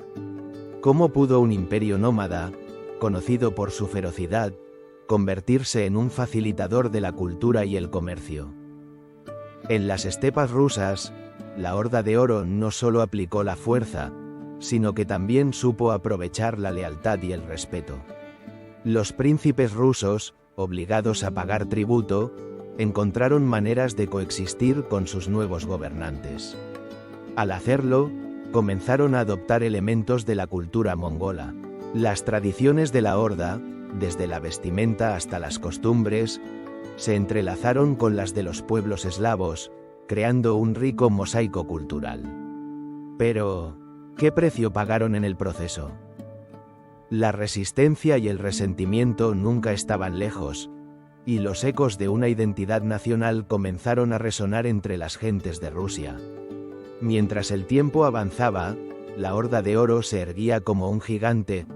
Speaker 1: ¿Cómo pudo un imperio nómada, conocido por su ferocidad, convertirse en un facilitador de la cultura y el comercio? En las estepas rusas, la Horda de Oro no solo aplicó la fuerza, sino que también supo aprovechar la lealtad y el respeto. Los príncipes rusos, obligados a pagar tributo, encontraron maneras de coexistir con sus nuevos gobernantes. Al hacerlo, comenzaron a adoptar elementos de la cultura mongola. Las tradiciones de la Horda, desde la vestimenta hasta las costumbres, se entrelazaron con las de los pueblos eslavos, creando un rico mosaico cultural. Pero, ¿qué precio pagaron en el proceso? La resistencia y el resentimiento nunca estaban lejos, y los ecos de una identidad nacional comenzaron a resonar entre las gentes de Rusia. Mientras el tiempo avanzaba, la Horda de Oro se erguía como un gigante,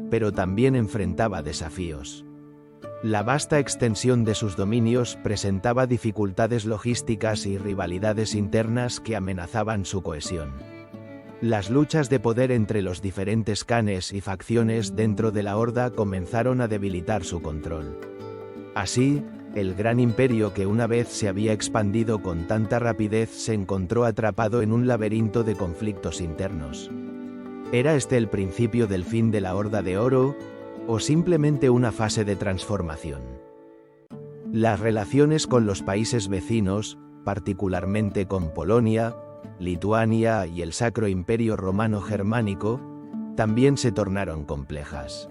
Speaker 1: pero también enfrentaba desafíos. La vasta extensión de sus dominios presentaba dificultades logísticas y rivalidades internas que amenazaban su cohesión. Las luchas de poder entre los diferentes clanes y facciones dentro de la Horda comenzaron a debilitar su control. Así, el gran imperio que una vez se había expandido con tanta rapidez se encontró atrapado en un laberinto de conflictos internos. ¿Era este el principio del fin de la Horda de Oro, o simplemente una fase de transformación? Las relaciones con los países vecinos, particularmente con Polonia, Lituania y el Sacro Imperio Romano Germánico, también se tornaron complejas.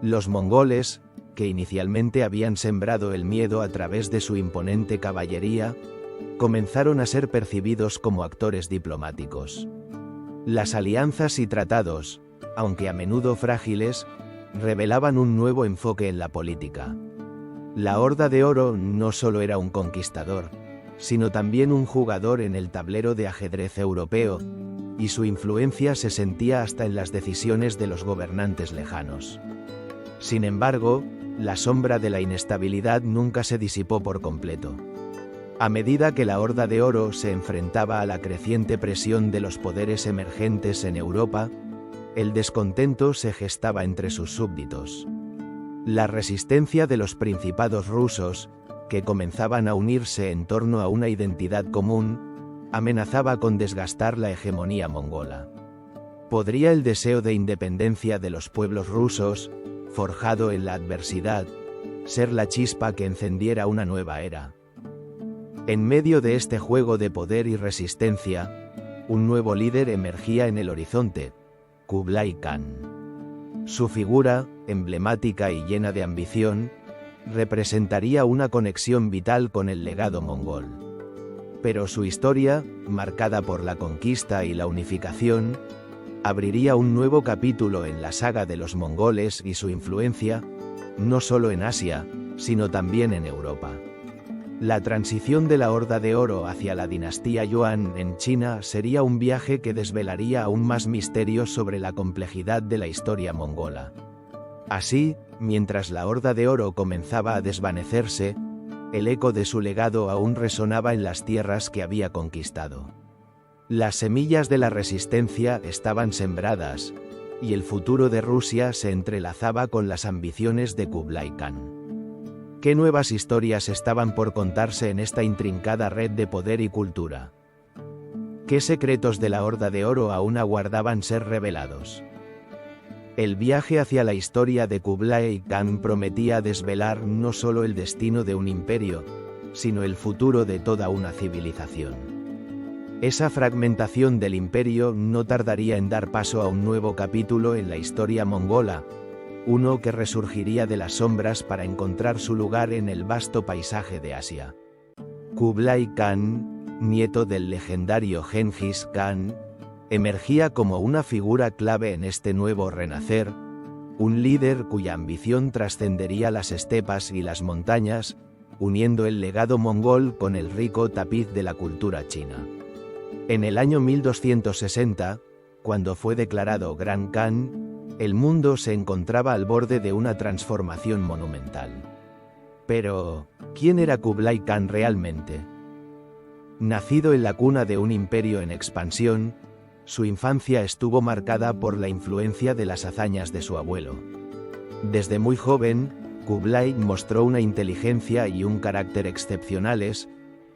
Speaker 1: Los mongoles, que inicialmente habían sembrado el miedo a través de su imponente caballería, comenzaron a ser percibidos como actores diplomáticos. Las alianzas y tratados, aunque a menudo frágiles, revelaban un nuevo enfoque en la política. La Horda de Oro no solo era un conquistador, sino también un jugador en el tablero de ajedrez europeo, y su influencia se sentía hasta en las decisiones de los gobernantes lejanos. Sin embargo, la sombra de la inestabilidad nunca se disipó por completo. A medida que la Horda de Oro se enfrentaba a la creciente presión de los poderes emergentes en Europa, el descontento se gestaba entre sus súbditos. La resistencia de los principados rusos, que comenzaban a unirse en torno a una identidad común, amenazaba con desgastar la hegemonía mongola. ¿Podría el deseo de independencia de los pueblos rusos, forjado en la adversidad, ser la chispa que encendiera una nueva era? En medio de este juego de poder y resistencia, un nuevo líder emergía en el horizonte: Kublai Khan. Su figura, emblemática y llena de ambición, representaría una conexión vital con el legado mongol. Pero su historia, marcada por la conquista y la unificación, abriría un nuevo capítulo en la saga de los mongoles y su influencia, no solo en Asia, sino también en Europa. La transición de la Horda de Oro hacia la dinastía Yuan en China sería un viaje que desvelaría aún más misterios sobre la complejidad de la historia mongola. Así, mientras la Horda de Oro comenzaba a desvanecerse, el eco de su legado aún resonaba en las tierras que había conquistado. Las semillas de la resistencia estaban sembradas, y el futuro de Rusia se entrelazaba con las ambiciones de Kublai Khan. ¿Qué nuevas historias estaban por contarse en esta intrincada red de poder y cultura? ¿Qué secretos de la Horda de Oro aún aguardaban ser revelados? El viaje hacia la historia de Kublai Khan prometía desvelar no solo el destino de un imperio, sino el futuro de toda una civilización. Esa fragmentación del imperio no tardaría en dar paso a un nuevo capítulo en la historia mongola, uno que resurgiría de las sombras para encontrar su lugar en el vasto paisaje de Asia. Kublai Khan, nieto del legendario Genghis Khan, emergía como una figura clave en este nuevo renacer, un líder cuya ambición trascendería las estepas y las montañas, uniendo el legado mongol con el rico tapiz de la cultura china. En el año 1260, cuando fue declarado Gran Khan, el mundo se encontraba al borde de una transformación monumental. Pero, ¿quién era Kublai Khan realmente? Nacido en la cuna de un imperio en expansión, su infancia estuvo marcada por la influencia de las hazañas de su abuelo. Desde muy joven, Kublai mostró una inteligencia y un carácter excepcionales,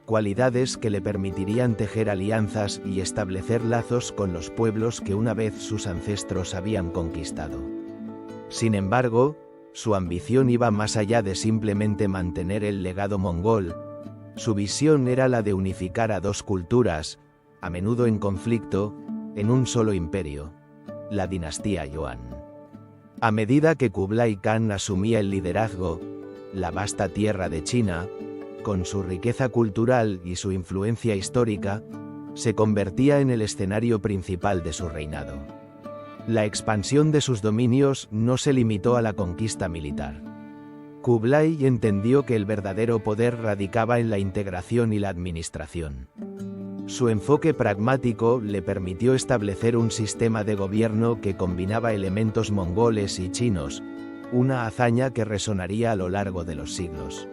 Speaker 1: cualidades que le permitirían tejer alianzas y establecer lazos con los pueblos que una vez sus ancestros habían conquistado. Sin embargo, su ambición iba más allá de simplemente mantener el legado mongol. Su visión era la de unificar a dos culturas, a menudo en conflicto, en un solo imperio, la dinastía Yuan. A medida que Kublai Khan asumía el liderazgo, la vasta tierra de China, con su riqueza cultural y su influencia histórica, se convertía en el escenario principal de su reinado. La expansión de sus dominios no se limitó a la conquista militar. Kublai entendió que el verdadero poder radicaba en la integración y la administración. Su enfoque pragmático le permitió establecer un sistema de gobierno que combinaba elementos mongoles y chinos, una hazaña que resonaría a lo largo de los siglos.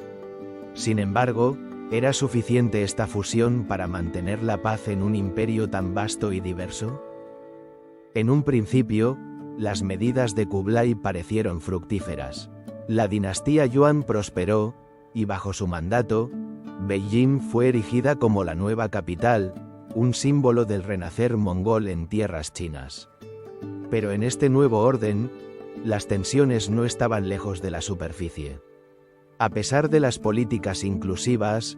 Speaker 1: Sin embargo, ¿era suficiente esta fusión para mantener la paz en un imperio tan vasto y diverso? En un principio, las medidas de Kublai parecieron fructíferas. La dinastía Yuan prosperó, y bajo su mandato, Beijing fue erigida como la nueva capital, un símbolo del renacer mongol en tierras chinas. Pero en este nuevo orden, las tensiones no estaban lejos de la superficie. A pesar de las políticas inclusivas,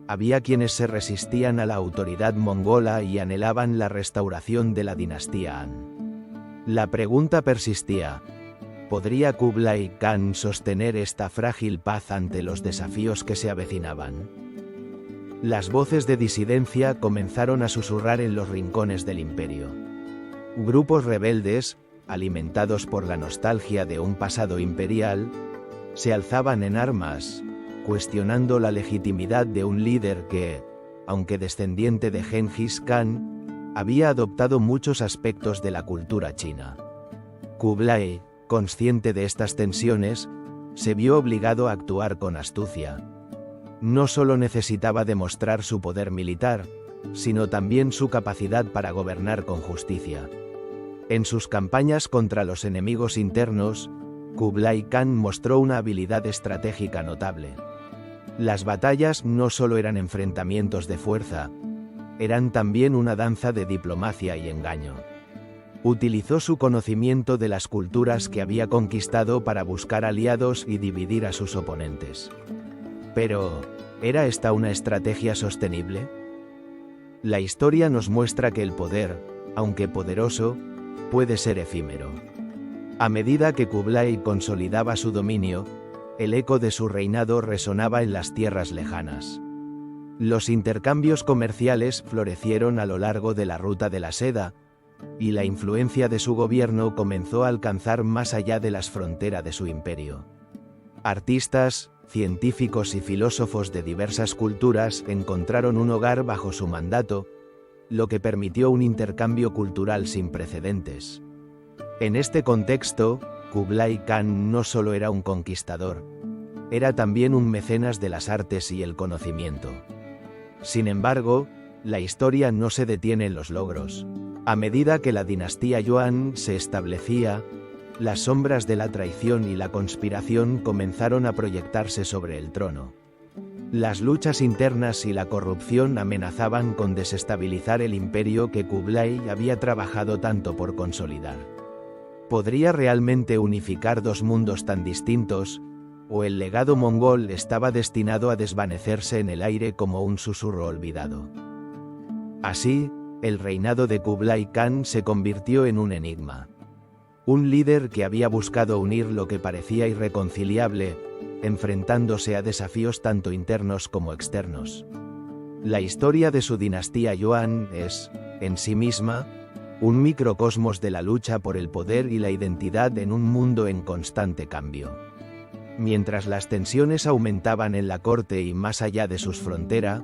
Speaker 1: había quienes se resistían a la autoridad mongola y anhelaban la restauración de la dinastía Han. La pregunta persistía: ¿Podría Kublai Khan sostener esta frágil paz ante los desafíos que se avecinaban? Las voces de disidencia comenzaron a susurrar en los rincones del imperio. Grupos rebeldes, alimentados por la nostalgia de un pasado imperial, se alzaban en armas, cuestionando la legitimidad de un líder que, aunque descendiente de Genghis Khan, había adoptado muchos aspectos de la cultura china. Kublai, consciente de estas tensiones, se vio obligado a actuar con astucia. No solo necesitaba demostrar su poder militar, sino también su capacidad para gobernar con justicia. En sus campañas contra los enemigos internos, Kublai Khan mostró una habilidad estratégica notable. Las batallas no solo eran enfrentamientos de fuerza, eran también una danza de diplomacia y engaño. Utilizó su conocimiento de las culturas que había conquistado para buscar aliados y dividir a sus oponentes. Pero, ¿era esta una estrategia sostenible? La historia nos muestra que el poder, aunque poderoso, puede ser efímero. A medida que Kublai consolidaba su dominio, el eco de su reinado resonaba en las tierras lejanas. Los intercambios comerciales florecieron a lo largo de la ruta de la seda, y la influencia de su gobierno comenzó a alcanzar más allá de las fronteras de su imperio. Artistas, científicos y filósofos de diversas culturas encontraron un hogar bajo su mandato, lo que permitió un intercambio cultural sin precedentes. En este contexto, Kublai Khan no solo era un conquistador, era también un mecenas de las artes y el conocimiento. Sin embargo, la historia no se detiene en los logros. A medida que la dinastía Yuan se establecía, las sombras de la traición y la conspiración comenzaron a proyectarse sobre el trono. Las luchas internas y la corrupción amenazaban con desestabilizar el imperio que Kublai había trabajado tanto por consolidar. ¿Podría realmente unificar dos mundos tan distintos, o el legado mongol estaba destinado a desvanecerse en el aire como un susurro olvidado? Así, el reinado de Kublai Khan se convirtió en un enigma. Un líder que había buscado unir lo que parecía irreconciliable, enfrentándose a desafíos tanto internos como externos. La historia de su dinastía Yuan es, en sí misma, un microcosmos de la lucha por el poder y la identidad en un mundo en constante cambio. Mientras las tensiones aumentaban en la corte y más allá de sus fronteras,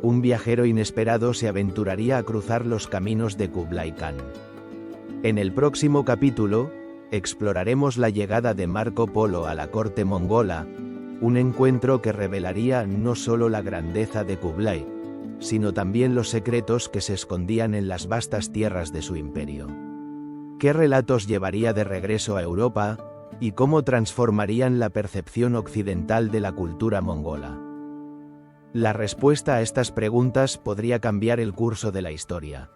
Speaker 1: un viajero inesperado se aventuraría a cruzar los caminos de Kublai Khan. En el próximo capítulo, exploraremos la llegada de Marco Polo a la corte mongola, un encuentro que revelaría no solo la grandeza de Kublai, sino también los secretos que se escondían en las vastas tierras de su imperio. ¿Qué relatos llevaría de regreso a Europa, y cómo transformarían la percepción occidental de la cultura mongola? La respuesta a estas preguntas podría cambiar el curso de la historia.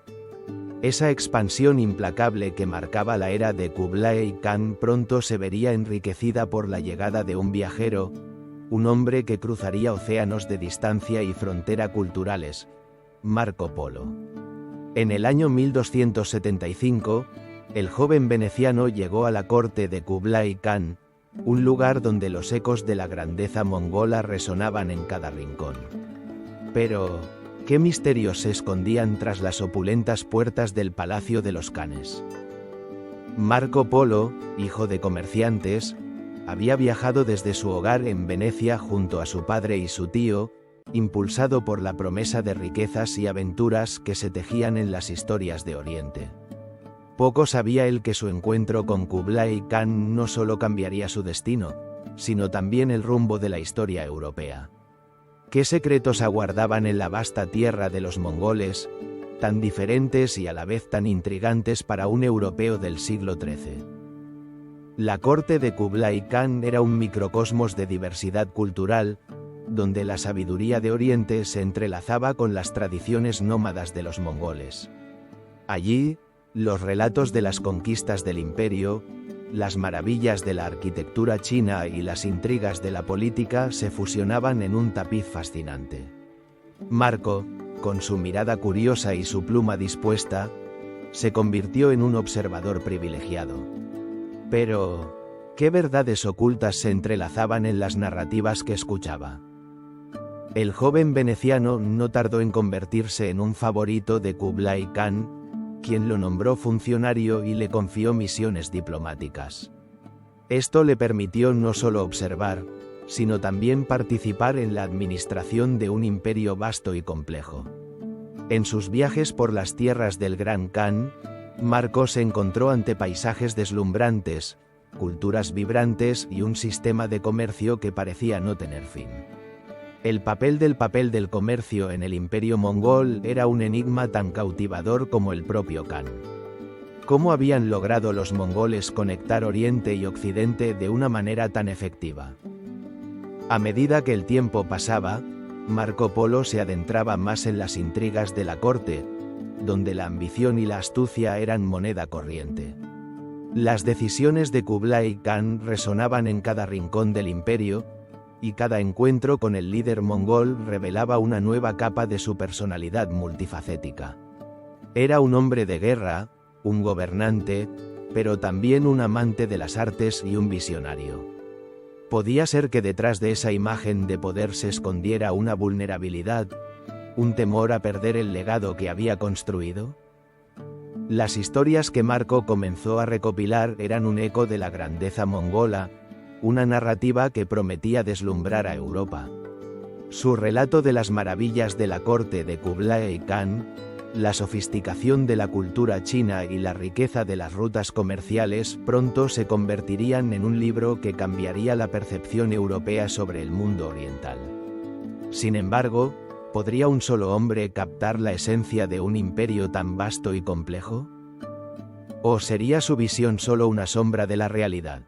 Speaker 1: Esa expansión implacable que marcaba la era de Kublai Khan pronto se vería enriquecida por la llegada de un viajero, un hombre que cruzaría océanos de distancia y frontera culturales, Marco Polo. En el año 1275, el joven veneciano llegó a la corte de Kublai Khan, un lugar donde los ecos de la grandeza mongola resonaban en cada rincón. Pero, ¿qué misterios se escondían tras las opulentas puertas del Palacio de los Khanes? Marco Polo, hijo de comerciantes, había viajado desde su hogar en Venecia junto a su padre y su tío, impulsado por la promesa de riquezas y aventuras que se tejían en las historias de Oriente. Poco sabía él que su encuentro con Kublai Khan no solo cambiaría su destino, sino también el rumbo de la historia europea. ¿Qué secretos aguardaban en la vasta tierra de los mongoles, tan diferentes y a la vez tan intrigantes para un europeo del siglo XIII? La corte de Kublai Khan era un microcosmos de diversidad cultural, donde la sabiduría de Oriente se entrelazaba con las tradiciones nómadas de los mongoles. Allí, los relatos de las conquistas del imperio, las maravillas de la arquitectura china y las intrigas de la política se fusionaban en un tapiz fascinante. Marco, con su mirada curiosa y su pluma dispuesta, se convirtió en un observador privilegiado. Pero, ¿Qué verdades ocultas se entrelazaban en las narrativas que escuchaba? El joven veneciano no tardó en convertirse en un favorito de Kublai Khan, quien lo nombró funcionario y le confió misiones diplomáticas. Esto le permitió no solo observar, sino también participar en la administración de un imperio vasto y complejo. En sus viajes por las tierras del Gran Khan, Marco se encontró ante paisajes deslumbrantes, culturas vibrantes y un sistema de comercio que parecía no tener fin. El papel del comercio en el imperio mongol era un enigma tan cautivador como el propio Khan. ¿Cómo habían logrado los mongoles conectar Oriente y Occidente de una manera tan efectiva? A medida que el tiempo pasaba, Marco Polo se adentraba más en las intrigas de la corte, donde la ambición y la astucia eran moneda corriente. Las decisiones de Kublai Khan resonaban en cada rincón del imperio, y cada encuentro con el líder mongol revelaba una nueva capa de su personalidad multifacética. Era un hombre de guerra, un gobernante, pero también un amante de las artes y un visionario. ¿Podía ser que detrás de esa imagen de poder se escondiera una vulnerabilidad, un temor a perder el legado que había construido? Las historias que Marco comenzó a recopilar eran un eco de la grandeza mongola, una narrativa que prometía deslumbrar a Europa. Su relato de las maravillas de la corte de Kublai Khan, la sofisticación de la cultura china y la riqueza de las rutas comerciales pronto se convertirían en un libro que cambiaría la percepción europea sobre el mundo oriental. Sin embargo, ¿podría un solo hombre captar la esencia de un imperio tan vasto y complejo? ¿O sería su visión solo una sombra de la realidad?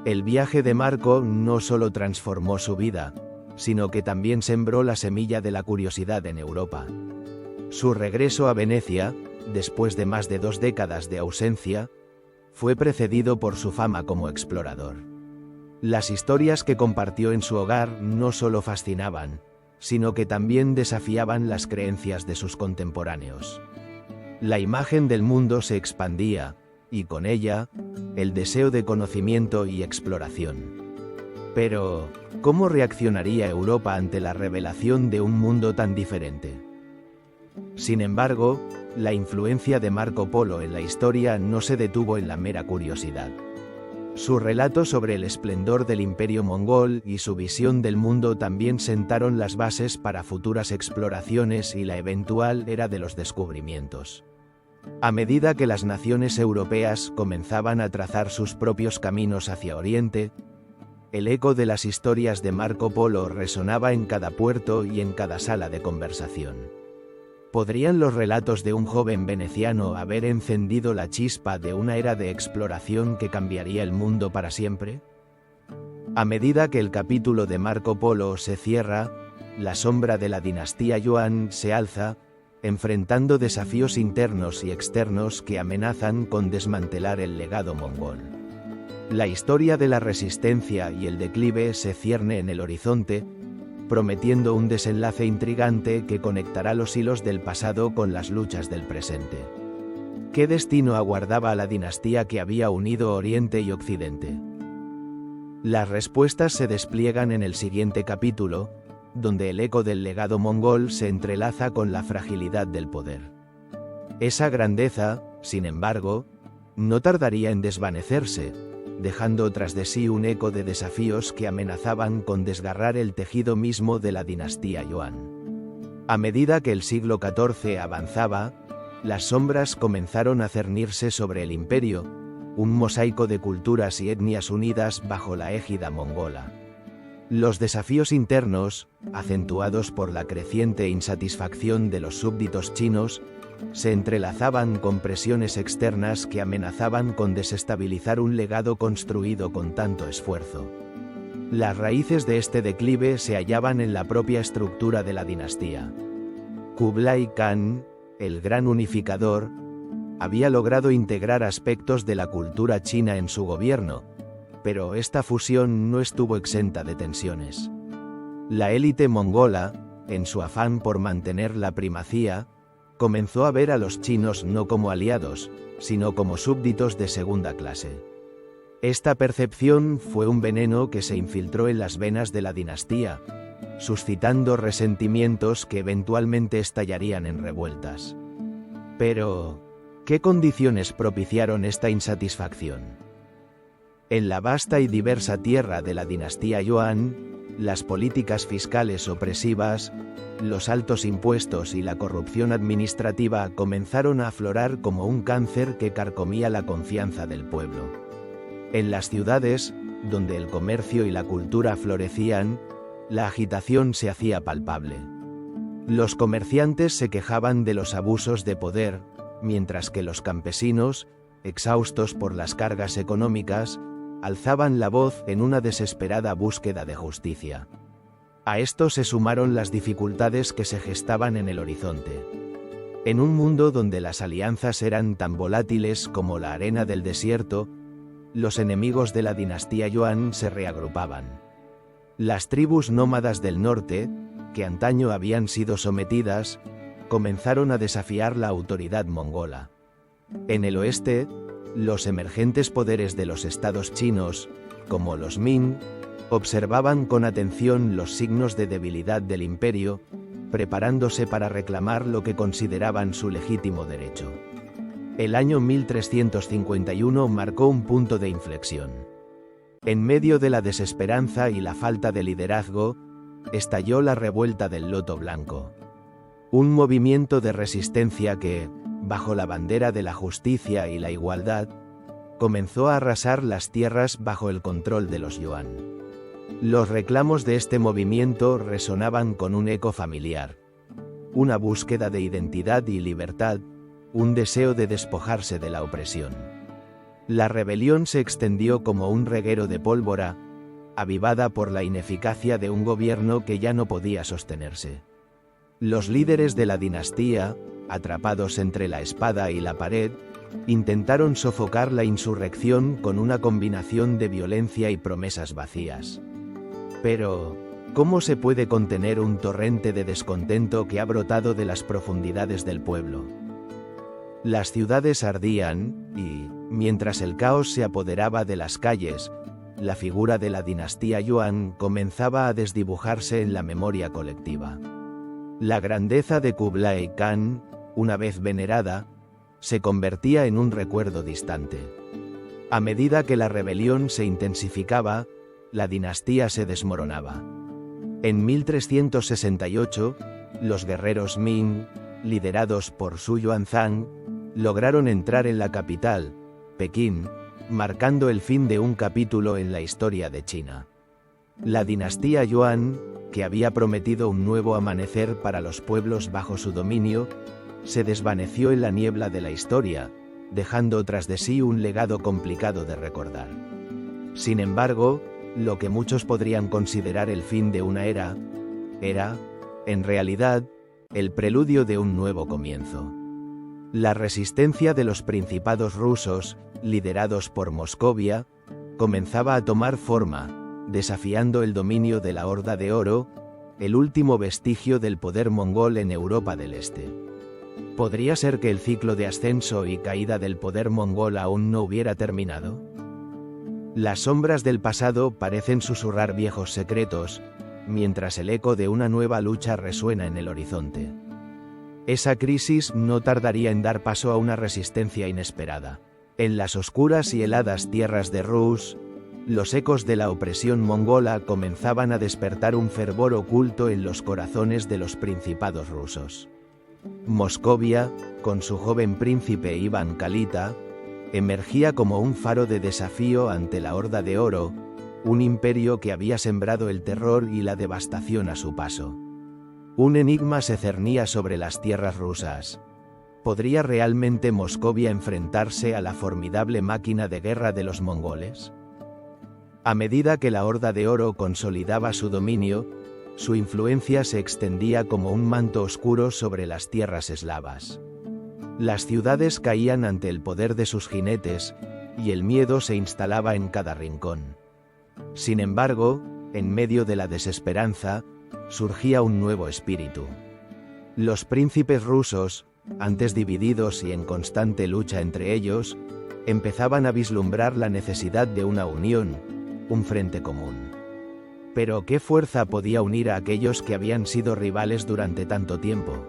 Speaker 1: El viaje de Marco no solo transformó su vida, sino que también sembró la semilla de la curiosidad en Europa. Su regreso a Venecia, después de más de 2 décadas de ausencia, fue precedido por su fama como explorador. Las historias que compartió en su hogar no solo fascinaban, sino que también desafiaban las creencias de sus contemporáneos. La imagen del mundo se expandía, y con ella, el deseo de conocimiento y exploración. Pero, ¿cómo reaccionaría Europa ante la revelación de un mundo tan diferente? Sin embargo, la influencia de Marco Polo en la historia no se detuvo en la mera curiosidad. Su relato sobre el esplendor del imperio mongol y su visión del mundo también sentaron las bases para futuras exploraciones y la eventual era de los descubrimientos. A medida que las naciones europeas comenzaban a trazar sus propios caminos hacia Oriente, el eco de las historias de Marco Polo resonaba en cada puerto y en cada sala de conversación. ¿Podrían los relatos de un joven veneciano haber encendido la chispa de una era de exploración que cambiaría el mundo para siempre? A medida que el capítulo de Marco Polo se cierra, la sombra de la dinastía Yuan se alza, enfrentando desafíos internos y externos que amenazan con desmantelar el legado mongol. La historia de la resistencia y el declive se cierne en el horizonte, prometiendo un desenlace intrigante que conectará los hilos del pasado con las luchas del presente. ¿Qué destino aguardaba a la dinastía que había unido Oriente y Occidente? Las respuestas se despliegan en el siguiente capítulo, donde el eco del legado mongol se entrelaza con la fragilidad del poder. Esa grandeza, sin embargo, no tardaría en desvanecerse, dejando tras de sí un eco de desafíos que amenazaban con desgarrar el tejido mismo de la dinastía Yuan. A medida que el siglo XIV avanzaba, las sombras comenzaron a cernirse sobre el imperio, un mosaico de culturas y etnias unidas bajo la égida mongola. Los desafíos internos, acentuados por la creciente insatisfacción de los súbditos chinos, se entrelazaban con presiones externas que amenazaban con desestabilizar un legado construido con tanto esfuerzo. Las raíces de este declive se hallaban en la propia estructura de la dinastía. Kublai Khan, el gran unificador, había logrado integrar aspectos de la cultura china en su gobierno, pero esta fusión no estuvo exenta de tensiones. La élite mongola, en su afán por mantener la primacía, comenzó a ver a los chinos no como aliados, sino como súbditos de segunda clase. Esta percepción fue un veneno que se infiltró en las venas de la dinastía, suscitando resentimientos que eventualmente estallarían en revueltas. Pero, ¿qué condiciones propiciaron esta insatisfacción? En la vasta y diversa tierra de la dinastía Yuan, las políticas fiscales opresivas, los altos impuestos y la corrupción administrativa comenzaron a aflorar como un cáncer que carcomía la confianza del pueblo. En las ciudades, donde el comercio y la cultura florecían, la agitación se hacía palpable. Los comerciantes se quejaban de los abusos de poder, mientras que los campesinos, exhaustos por las cargas económicas, alzaban la voz en una desesperada búsqueda de justicia. A esto se sumaron las dificultades que se gestaban en el horizonte. En un mundo donde las alianzas eran tan volátiles como la arena del desierto, los enemigos de la dinastía Yuan se reagrupaban. Las tribus nómadas del norte, que antaño habían sido sometidas, comenzaron a desafiar la autoridad mongola. En el oeste, los emergentes poderes de los estados chinos, como los Ming, observaban con atención los signos de debilidad del imperio, preparándose para reclamar lo que consideraban su legítimo derecho. El año 1351 marcó un punto de inflexión. En medio de la desesperanza y la falta de liderazgo, estalló la revuelta del Loto Blanco. Un movimiento de resistencia que, bajo la bandera de la justicia y la igualdad, comenzó a arrasar las tierras bajo el control de los Yuan. Los reclamos de este movimiento resonaban con un eco familiar. Una búsqueda de identidad y libertad, un deseo de despojarse de la opresión. La rebelión se extendió como un reguero de pólvora, avivada por la ineficacia de un gobierno que ya no podía sostenerse. Los líderes de la dinastía, atrapados entre la espada y la pared, intentaron sofocar la insurrección con una combinación de violencia y promesas vacías. Pero, ¿cómo se puede contener un torrente de descontento que ha brotado de las profundidades del pueblo? Las ciudades ardían, y, mientras el caos se apoderaba de las calles, la figura de la dinastía Yuan comenzaba a desdibujarse en la memoria colectiva. La grandeza de Kublai Khan, una vez venerada, se convertía en un recuerdo distante. A medida que la rebelión se intensificaba, la dinastía se desmoronaba. En 1368, los guerreros Ming, liderados por Su Yuanzhang, lograron entrar en la capital, Pekín, marcando el fin de un capítulo en la historia de China. La dinastía Yuan, que había prometido un nuevo amanecer para los pueblos bajo su dominio, se desvaneció en la niebla de la historia, dejando tras de sí un legado complicado de recordar. Sin embargo, lo que muchos podrían considerar el fin de una era, en realidad, el preludio de un nuevo comienzo. La resistencia de los principados rusos, liderados por Moscovia, comenzaba a tomar forma, desafiando el dominio de la Horda de Oro, el último vestigio del poder mongol en Europa del Este. ¿Podría ser que el ciclo de ascenso y caída del poder mongol aún no hubiera terminado? Las sombras del pasado parecen susurrar viejos secretos, mientras el eco de una nueva lucha resuena en el horizonte. Esa crisis no tardaría en dar paso a una resistencia inesperada. En las oscuras y heladas tierras de Rus, los ecos de la opresión mongola comenzaban a despertar un fervor oculto en los corazones de los principados rusos. Moscovia, con su joven príncipe Iván Kalita, emergía como un faro de desafío ante la Horda de Oro, un imperio que había sembrado el terror y la devastación a su paso. Un enigma se cernía sobre las tierras rusas. ¿Podría realmente Moscovia enfrentarse a la formidable máquina de guerra de los mongoles? A medida que la Horda de Oro consolidaba su dominio, su influencia se extendía como un manto oscuro sobre las tierras eslavas. Las ciudades caían ante el poder de sus jinetes, y el miedo se instalaba en cada rincón. Sin embargo, en medio de la desesperanza, surgía un nuevo espíritu. Los príncipes rusos, antes divididos y en constante lucha entre ellos, empezaban a vislumbrar la necesidad de una unión, un frente común. Pero ¿qué fuerza podía unir a aquellos que habían sido rivales durante tanto tiempo?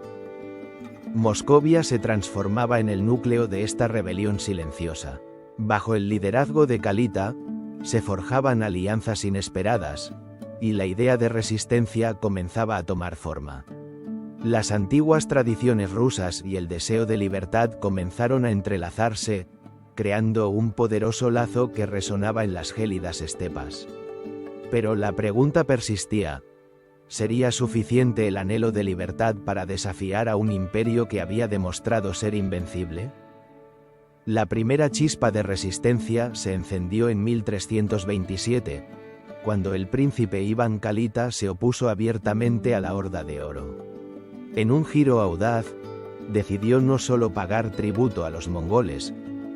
Speaker 1: Moscovia se transformaba en el núcleo de esta rebelión silenciosa. Bajo el liderazgo de Kalita, se forjaban alianzas inesperadas, y la idea de resistencia comenzaba a tomar forma. Las antiguas tradiciones rusas y el deseo de libertad comenzaron a entrelazarse, creando un poderoso lazo que resonaba en las gélidas estepas. Pero la pregunta persistía: ¿sería suficiente el anhelo de libertad para desafiar a un imperio que había demostrado ser invencible? La primera chispa de resistencia se encendió en 1327, cuando el príncipe Iván Kalita se opuso abiertamente a la Horda de Oro. En un giro audaz, decidió no solo pagar tributo a los mongoles,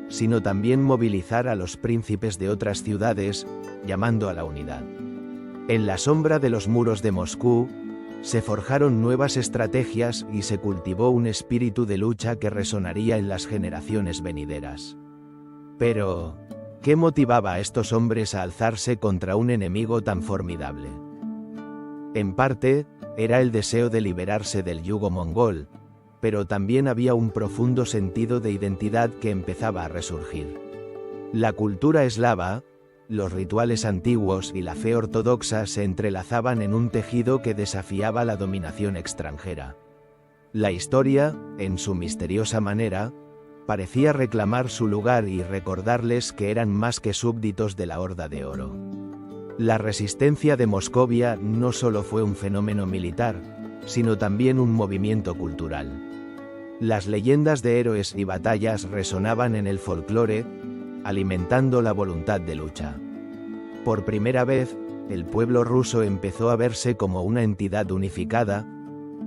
Speaker 1: sino también movilizar a los príncipes de otras ciudades, llamando a la unidad. En la sombra de los muros de Moscú, se forjaron nuevas estrategias y se cultivó un espíritu de lucha que resonaría en las generaciones venideras. Pero, ¿qué motivaba a estos hombres a alzarse contra un enemigo tan formidable? En parte, era el deseo de liberarse del yugo mongol, pero también había un profundo sentido de identidad que empezaba a resurgir. La cultura eslava, los rituales antiguos y la fe ortodoxa se entrelazaban en un tejido que desafiaba la dominación extranjera. La historia, en su misteriosa manera, parecía reclamar su lugar y recordarles que eran más que súbditos de la Horda de Oro. La resistencia de Moscovia no solo fue un fenómeno militar, sino también un movimiento cultural. Las leyendas de héroes y batallas resonaban en el folclore, alimentando la voluntad de lucha. Por primera vez, el pueblo ruso empezó a verse como una entidad unificada,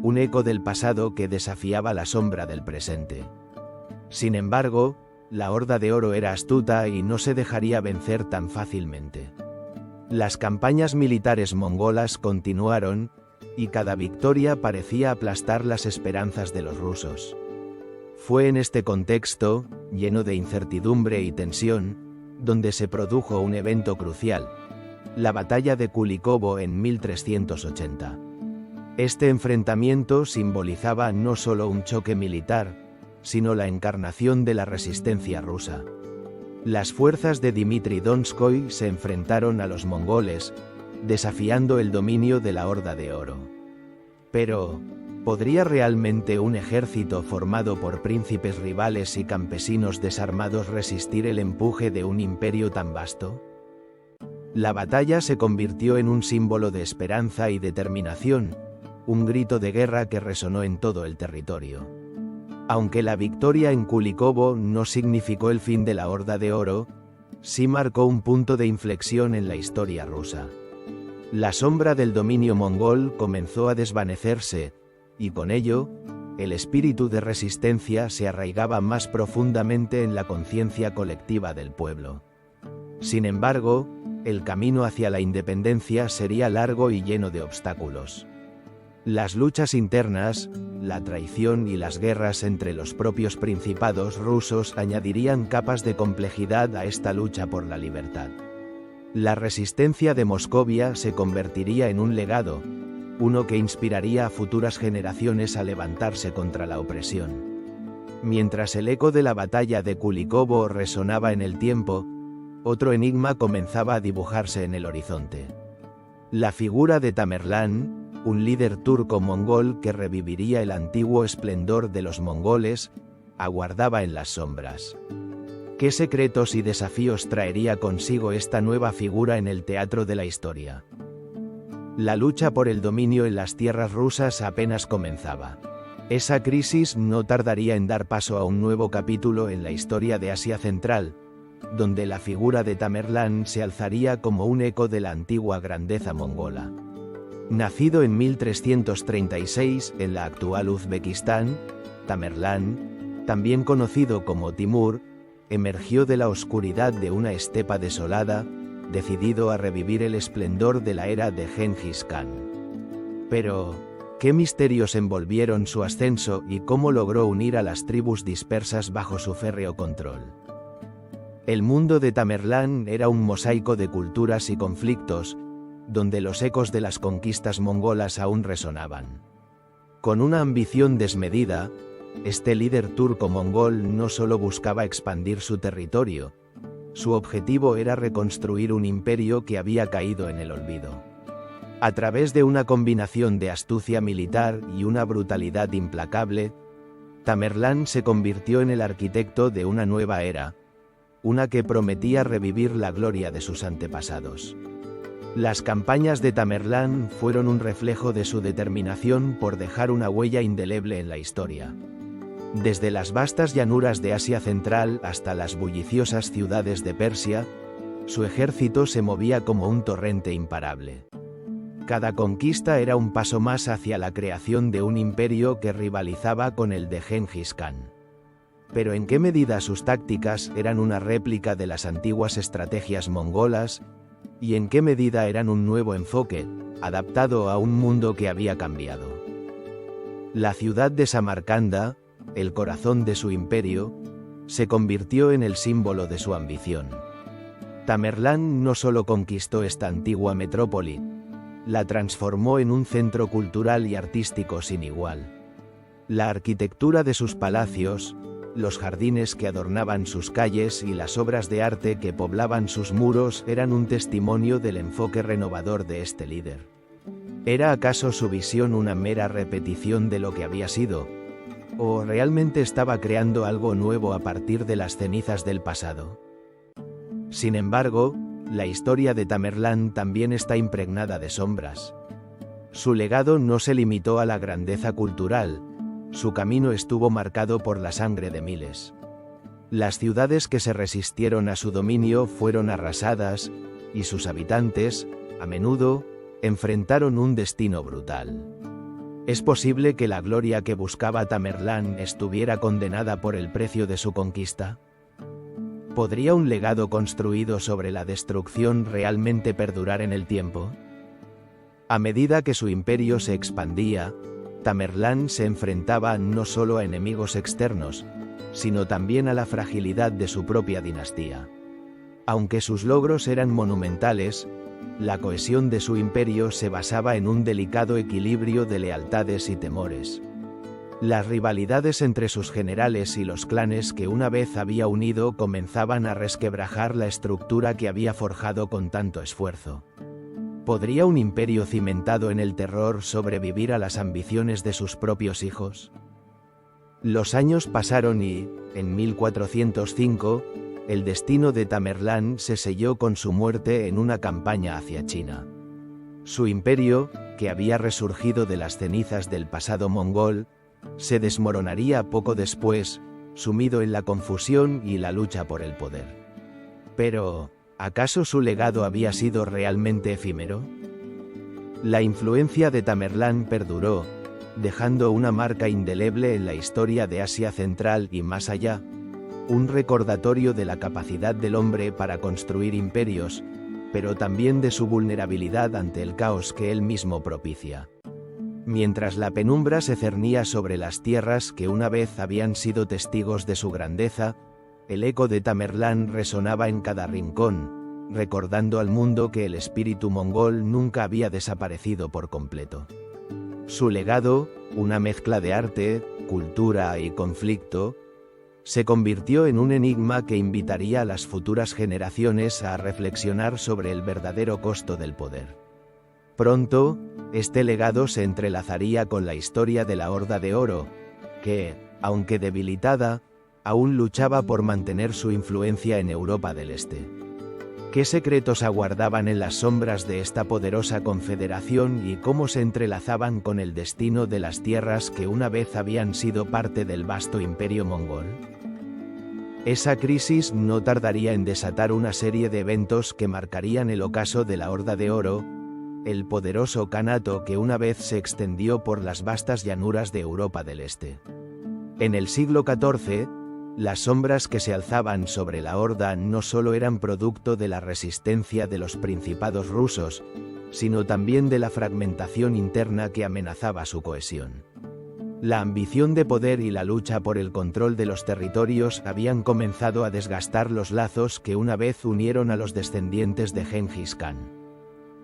Speaker 1: un eco del pasado que desafiaba la sombra del presente. Sin embargo, la Horda de Oro era astuta y no se dejaría vencer tan fácilmente. Las campañas militares mongolas continuaron, y cada victoria parecía aplastar las esperanzas de los rusos. Fue en este contexto, lleno de incertidumbre y tensión, donde se produjo un evento crucial: la batalla de Kulikovo en 1380. Este enfrentamiento simbolizaba no solo un choque militar, sino la encarnación de la resistencia rusa. Las fuerzas de Dmitri Donskoy se enfrentaron a los mongoles, desafiando el dominio de la Horda de Oro. Pero, ¿podría realmente un ejército formado por príncipes rivales y campesinos desarmados resistir el empuje de un imperio tan vasto? La batalla se convirtió en un símbolo de esperanza y determinación, un grito de guerra que resonó en todo el territorio. Aunque la victoria en Kulikovo no significó el fin de la Horda de Oro, sí marcó un punto de inflexión en la historia rusa. La sombra del dominio mongol comenzó a desvanecerse, y con ello, el espíritu de resistencia se arraigaba más profundamente en la conciencia colectiva del pueblo. Sin embargo, el camino hacia la independencia sería largo y lleno de obstáculos. Las luchas internas, la traición y las guerras entre los propios principados rusos añadirían capas de complejidad a esta lucha por la libertad. La resistencia de Moscovia se convertiría en un legado, uno que inspiraría a futuras generaciones a levantarse contra la opresión. Mientras el eco de la batalla de Kulikovo resonaba en el tiempo, otro enigma comenzaba a dibujarse en el horizonte. La figura de Tamerlán, un líder turco-mongol que reviviría el antiguo esplendor de los mongoles, aguardaba en las sombras. ¿Qué secretos y desafíos traería consigo esta nueva figura en el teatro de la historia? La lucha por el dominio en las tierras rusas apenas comenzaba. Esa crisis no tardaría en dar paso a un nuevo capítulo en la historia de Asia Central, donde la figura de Tamerlán se alzaría como un eco de la antigua grandeza mongola. Nacido en 1336 en la actual Uzbekistán, Tamerlán, también conocido como Timur, emergió de la oscuridad de una estepa desolada, decidido a revivir el esplendor de la era de Genghis Khan. Pero, ¿qué misterios envolvieron su ascenso y cómo logró unir a las tribus dispersas bajo su férreo control? El mundo de Tamerlán era un mosaico de culturas y conflictos, donde los ecos de las conquistas mongolas aún resonaban. Con una ambición desmedida, este líder turco-mongol no solo buscaba expandir su territorio, su objetivo era reconstruir un imperio que había caído en el olvido. A través de una combinación de astucia militar y una brutalidad implacable, Tamerlán se convirtió en el arquitecto de una nueva era, una que prometía revivir la gloria de sus antepasados. Las campañas de Tamerlán fueron un reflejo de su determinación por dejar una huella indeleble en la historia. Desde las vastas llanuras de Asia Central hasta las bulliciosas ciudades de Persia, su ejército se movía como un torrente imparable. Cada conquista era un paso más hacia la creación de un imperio que rivalizaba con el de Gengis Khan. Pero ¿en qué medida sus tácticas eran una réplica de las antiguas estrategias mongolas? ¿Y en qué medida eran un nuevo enfoque, adaptado a un mundo que había cambiado? La ciudad de Samarcanda, el corazón de su imperio, se convirtió en el símbolo de su ambición. Tamerlán no solo conquistó esta antigua metrópoli, la transformó en un centro cultural y artístico sin igual. La arquitectura de sus palacios, los jardines que adornaban sus calles y las obras de arte que poblaban sus muros eran un testimonio del enfoque renovador de este líder. ¿Era acaso su visión una mera repetición de lo que había sido? ¿O realmente estaba creando algo nuevo a partir de las cenizas del pasado? Sin embargo, la historia de Tamerlán también está impregnada de sombras. Su legado no se limitó a la grandeza cultural, su camino estuvo marcado por la sangre de miles. Las ciudades que se resistieron a su dominio fueron arrasadas, y sus habitantes, a menudo, enfrentaron un destino brutal. ¿Es posible que la gloria que buscaba Tamerlán estuviera condenada por el precio de su conquista? ¿Podría un legado construido sobre la destrucción realmente perdurar en el tiempo? A medida que su imperio se expandía, Tamerlán se enfrentaba no solo a enemigos externos, sino también a la fragilidad de su propia dinastía. Aunque sus logros eran monumentales, la cohesión de su imperio se basaba en un delicado equilibrio de lealtades y temores. Las rivalidades entre sus generales y los clanes que una vez había unido comenzaban a resquebrajar la estructura que había forjado con tanto esfuerzo. ¿Podría un imperio cimentado en el terror sobrevivir a las ambiciones de sus propios hijos? Los años pasaron y, en 1405, el destino de Tamerlán se selló con su muerte en una campaña hacia China. Su imperio, que había resurgido de las cenizas del pasado mongol, se desmoronaría poco después, sumido en la confusión y la lucha por el poder. Pero, ¿acaso su legado había sido realmente efímero? La influencia de Tamerlán perduró, dejando una marca indeleble en la historia de Asia Central y más allá, un recordatorio de la capacidad del hombre para construir imperios, pero también de su vulnerabilidad ante el caos que él mismo propicia. Mientras la penumbra se cernía sobre las tierras que una vez habían sido testigos de su grandeza, el eco de Tamerlán resonaba en cada rincón, recordando al mundo que el espíritu mongol nunca había desaparecido por completo. Su legado, una mezcla de arte, cultura y conflicto, se convirtió en un enigma que invitaría a las futuras generaciones a reflexionar sobre el verdadero costo del poder. Pronto, este legado se entrelazaría con la historia de la Horda de Oro, que, aunque debilitada, aún luchaba por mantener su influencia en Europa del Este. ¿Qué secretos aguardaban en las sombras de esta poderosa confederación y cómo se entrelazaban con el destino de las tierras que una vez habían sido parte del vasto imperio mongol? Esa crisis no tardaría en desatar una serie de eventos que marcarían el ocaso de la Horda de Oro, el poderoso kanato que una vez se extendió por las vastas llanuras de Europa del Este. En el siglo XIV, las sombras que se alzaban sobre la Horda no solo eran producto de la resistencia de los principados rusos, sino también de la fragmentación interna que amenazaba su cohesión. La ambición de poder y la lucha por el control de los territorios habían comenzado a desgastar los lazos que una vez unieron a los descendientes de Gengis Khan.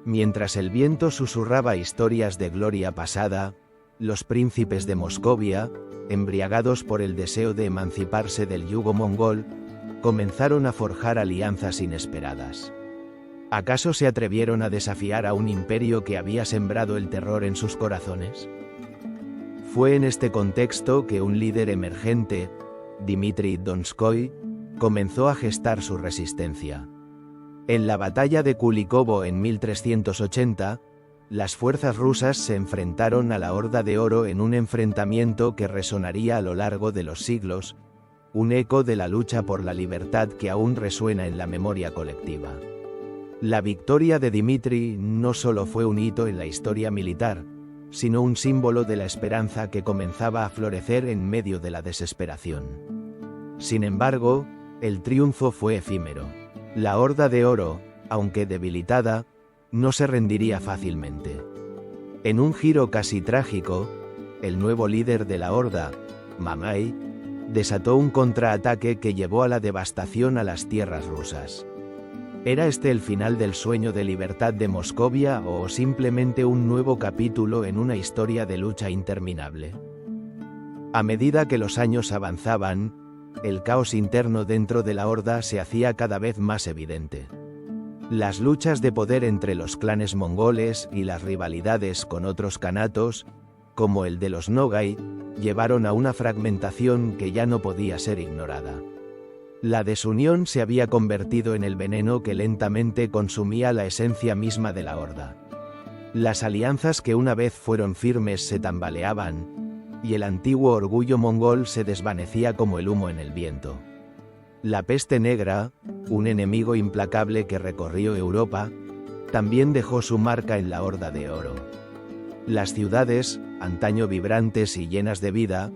Speaker 1: Mientras el viento susurraba historias de gloria pasada, los príncipes de Moscovia, embriagados por el deseo de emanciparse del yugo mongol, comenzaron a forjar alianzas inesperadas. ¿Acaso se atrevieron a desafiar a un imperio que había sembrado el terror en sus corazones? Fue en este contexto que un líder emergente, Dmitri Donskoy, comenzó a gestar su resistencia. En la batalla de Kulikovo en 1380, las fuerzas rusas se enfrentaron a la Horda de Oro en un enfrentamiento que resonaría a lo largo de los siglos, un eco de la lucha por la libertad que aún resuena en la memoria colectiva. La victoria de Dmitri no solo fue un hito en la historia militar, sino un símbolo de la esperanza que comenzaba a florecer en medio de la desesperación. Sin embargo, el triunfo fue efímero. La Horda de Oro, aunque debilitada, no se rendiría fácilmente. En un giro casi trágico, el nuevo líder de la Horda, Mamai, desató un contraataque que llevó a la devastación a las tierras rusas. ¿Era este el final del sueño de libertad de Moscovia o simplemente un nuevo capítulo en una historia de lucha interminable? A medida que los años avanzaban, el caos interno dentro de la Horda se hacía cada vez más evidente. Las luchas de poder entre los clanes mongoles y las rivalidades con otros kanatos, como el de los Nogai, llevaron a una fragmentación que ya no podía ser ignorada. La desunión se había convertido en el veneno que lentamente consumía la esencia misma de la Horda. Las alianzas que una vez fueron firmes se tambaleaban, y el antiguo orgullo mongol se desvanecía como el humo en el viento. La peste negra, un enemigo implacable que recorrió Europa, también dejó su marca en la Horda de Oro. Las ciudades, antaño vibrantes y llenas de vida,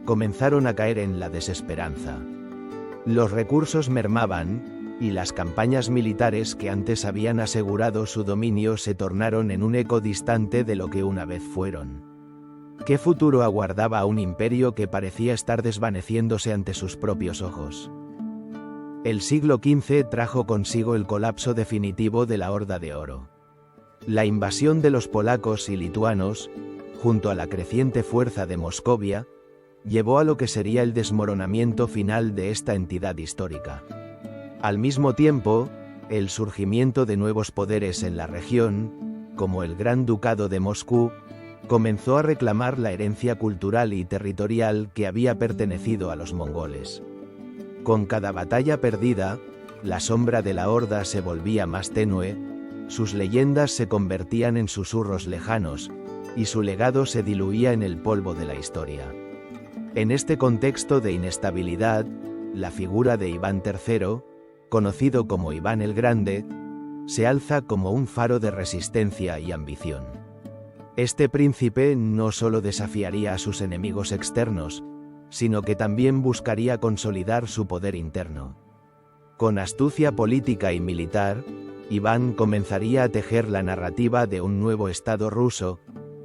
Speaker 1: comenzaron a caer en la desesperanza. Los recursos mermaban, y las campañas militares que antes habían asegurado su dominio se tornaron en un eco distante de lo que una vez fueron. ¿Qué futuro aguardaba a un imperio que parecía estar desvaneciéndose ante sus propios ojos? El siglo XV trajo consigo el colapso definitivo de la Horda de Oro. La invasión de los polacos y lituanos, junto a la creciente fuerza de Moscovia, llevó a lo que sería el desmoronamiento final de esta entidad histórica. Al mismo tiempo, el surgimiento de nuevos poderes en la región, como el Gran Ducado de Moscú, comenzó a reclamar la herencia cultural y territorial que había pertenecido a los mongoles. Con cada batalla perdida, la sombra de la Horda se volvía más tenue, sus leyendas se convertían en susurros lejanos, y su legado se diluía en el polvo de la historia. En este contexto de inestabilidad, la figura de Iván III, conocido como Iván el Grande, se alza como un faro de resistencia y ambición. Este príncipe no solo desafiaría a sus enemigos externos, sino que también buscaría consolidar su poder interno. Con astucia política y militar, Iván comenzaría a tejer la narrativa de un nuevo Estado ruso,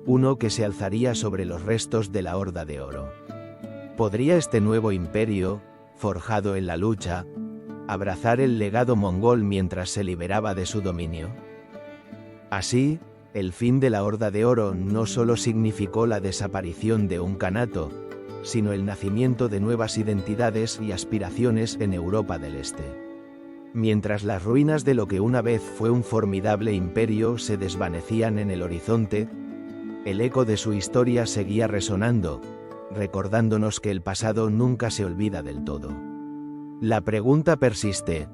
Speaker 1: uno que se alzaría sobre los restos de la Horda de Oro. ¿Podría este nuevo imperio, forjado en la lucha, abrazar el legado mongol mientras se liberaba de su dominio? Así, el fin de la Horda de Oro no solo significó la desaparición de un kanato, sino el nacimiento de nuevas identidades y aspiraciones en Europa del Este. Mientras las ruinas de lo que una vez fue un formidable imperio se desvanecían en el horizonte, el eco de su historia seguía resonando, recordándonos que el pasado nunca se olvida del todo. La pregunta persiste: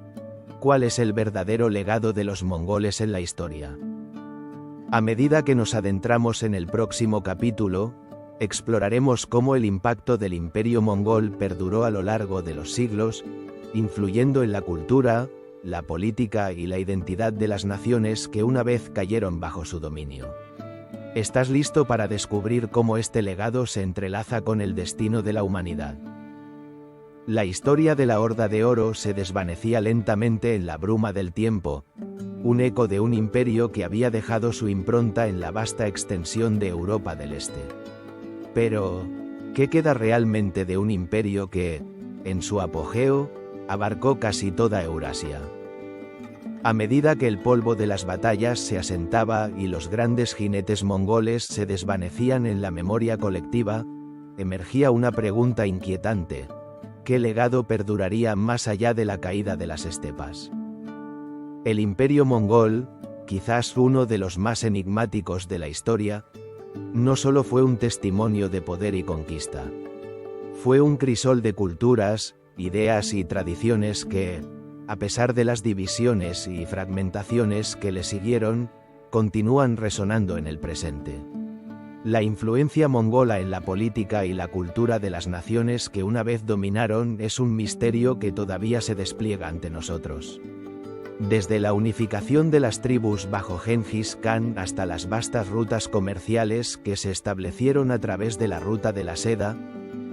Speaker 1: ¿cuál es el verdadero legado de los mongoles en la historia? A medida que nos adentramos en el próximo capítulo, exploraremos cómo el impacto del imperio mongol perduró a lo largo de los siglos, influyendo en la cultura, la política y la identidad de las naciones que una vez cayeron bajo su dominio. ¿Estás listo para descubrir cómo este legado se entrelaza con el destino de la humanidad? La historia de la Horda de Oro se desvanecía lentamente en la bruma del tiempo, un eco de un imperio que había dejado su impronta en la vasta extensión de Europa del Este. Pero, ¿Qué queda realmente de un imperio que, en su apogeo, abarcó casi toda Eurasia? A medida que el polvo de las batallas se asentaba y los grandes jinetes mongoles se desvanecían en la memoria colectiva, emergía una pregunta inquietante: ¿qué legado perduraría más allá de la caída de las estepas? El imperio mongol, quizás uno de los más enigmáticos de la historia, no solo fue un testimonio de poder y conquista. Fue un crisol de culturas, ideas y tradiciones que, a pesar de las divisiones y fragmentaciones que le siguieron, continúan resonando en el presente. La influencia mongola en la política y la cultura de las naciones que una vez dominaron es un misterio que todavía se despliega ante nosotros. Desde la unificación de las tribus bajo Genghis Khan hasta las vastas rutas comerciales que se establecieron a través de la Ruta de la Seda,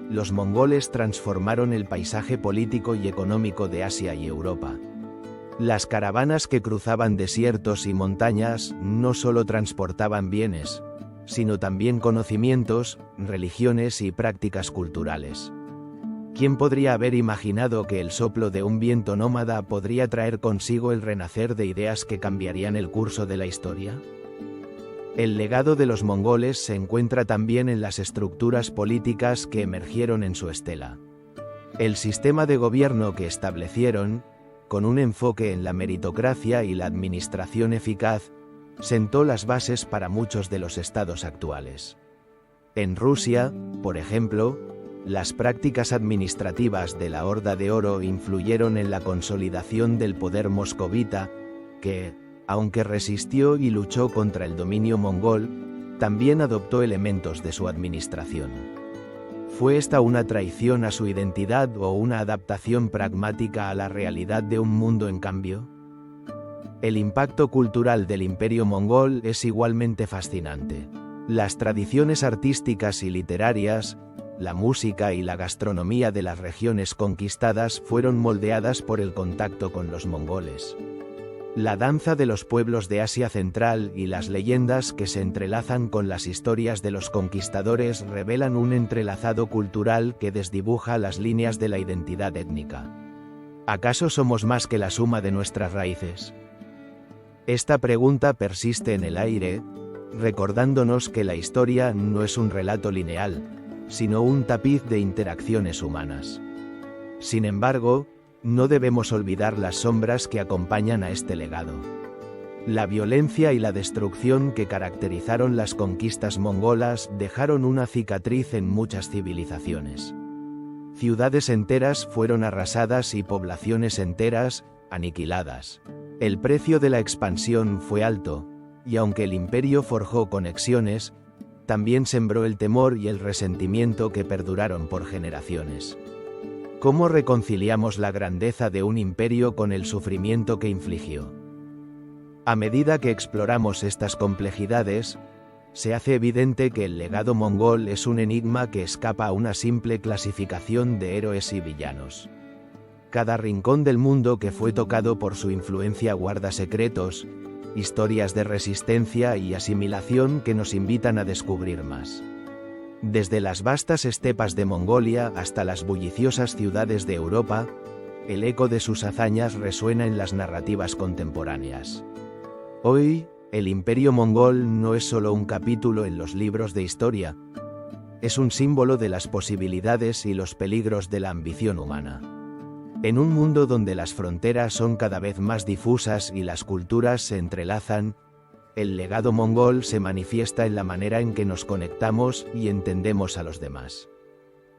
Speaker 1: los mongoles transformaron el paisaje político y económico de Asia y Europa. Las caravanas que cruzaban desiertos y montañas no solo transportaban bienes, sino también conocimientos, religiones y prácticas culturales. ¿Quién podría haber imaginado que el soplo de un viento nómada podría traer consigo el renacer de ideas que cambiarían el curso de la historia? El legado de los mongoles se encuentra también en las estructuras políticas que emergieron en su estela. El sistema de gobierno que establecieron, con un enfoque en la meritocracia y la administración eficaz, sentó las bases para muchos de los estados actuales. En Rusia, por ejemplo, las prácticas administrativas de la Horda de Oro influyeron en la consolidación del poder moscovita, que, aunque resistió y luchó contra el dominio mongol, también adoptó elementos de su administración. ¿Fue esta una traición a su identidad o una adaptación pragmática a la realidad de un mundo en cambio? El impacto cultural del Imperio mongol es igualmente fascinante. Las tradiciones artísticas y literarias, la música y la gastronomía de las regiones conquistadas fueron moldeadas por el contacto con los mongoles. La danza de los pueblos de Asia Central y las leyendas que se entrelazan con las historias de los conquistadores revelan un entrelazado cultural que desdibuja las líneas de la identidad étnica. ¿Acaso somos más que la suma de nuestras raíces? Esta pregunta persiste en el aire, recordándonos que la historia no es un relato lineal, sino un tapiz de interacciones humanas. Sin embargo, no debemos olvidar las sombras que acompañan a este legado. La violencia y la destrucción que caracterizaron las conquistas mongolas dejaron una cicatriz en muchas civilizaciones. Ciudades enteras fueron arrasadas y poblaciones enteras, aniquiladas. El precio de la expansión fue alto, y aunque el imperio forjó conexiones, también sembró el temor y el resentimiento que perduraron por generaciones. ¿Cómo reconciliamos la grandeza de un imperio con el sufrimiento que infligió? A medida que exploramos estas complejidades, se hace evidente que el legado mongol es un enigma que escapa a una simple clasificación de héroes y villanos. Cada rincón del mundo que fue tocado por su influencia guarda secretos, historias de resistencia y asimilación que nos invitan a descubrir más. Desde las vastas estepas de Mongolia hasta las bulliciosas ciudades de Europa, el eco de sus hazañas resuena en las narrativas contemporáneas. Hoy, el Imperio mongol no es solo un capítulo en los libros de historia, es un símbolo de las posibilidades y los peligros de la ambición humana. En un mundo donde las fronteras son cada vez más difusas y las culturas se entrelazan, el legado mongol se manifiesta en la manera en que nos conectamos y entendemos a los demás.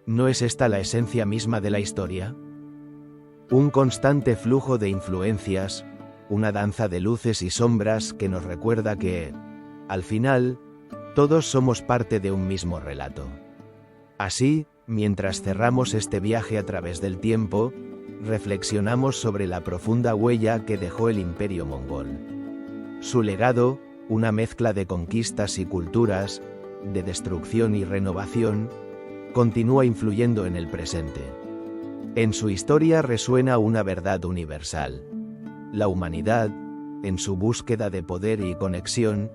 Speaker 1: ¿No es esta la esencia misma de la historia? Un constante flujo de influencias, una danza de luces y sombras que nos recuerda que, al final, todos somos parte de un mismo relato. Así, mientras cerramos este viaje a través del tiempo, reflexionamos sobre la profunda huella que dejó el Imperio mongol. Su legado, una mezcla de conquistas y culturas, de destrucción y renovación, continúa influyendo en el presente. En su historia resuena una verdad universal. La humanidad, en su búsqueda de poder y conexión,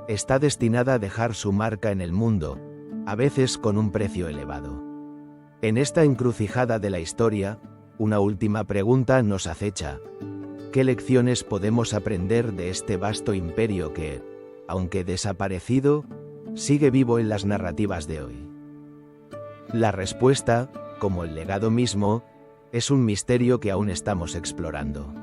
Speaker 1: está destinada a dejar su marca en el mundo, a veces con un precio elevado. En esta encrucijada de la historia, una última pregunta nos acecha. ¿Qué lecciones podemos aprender de este vasto imperio que, aunque desaparecido, sigue vivo en las narrativas de hoy? La respuesta, como el legado mismo, es un misterio que aún estamos explorando.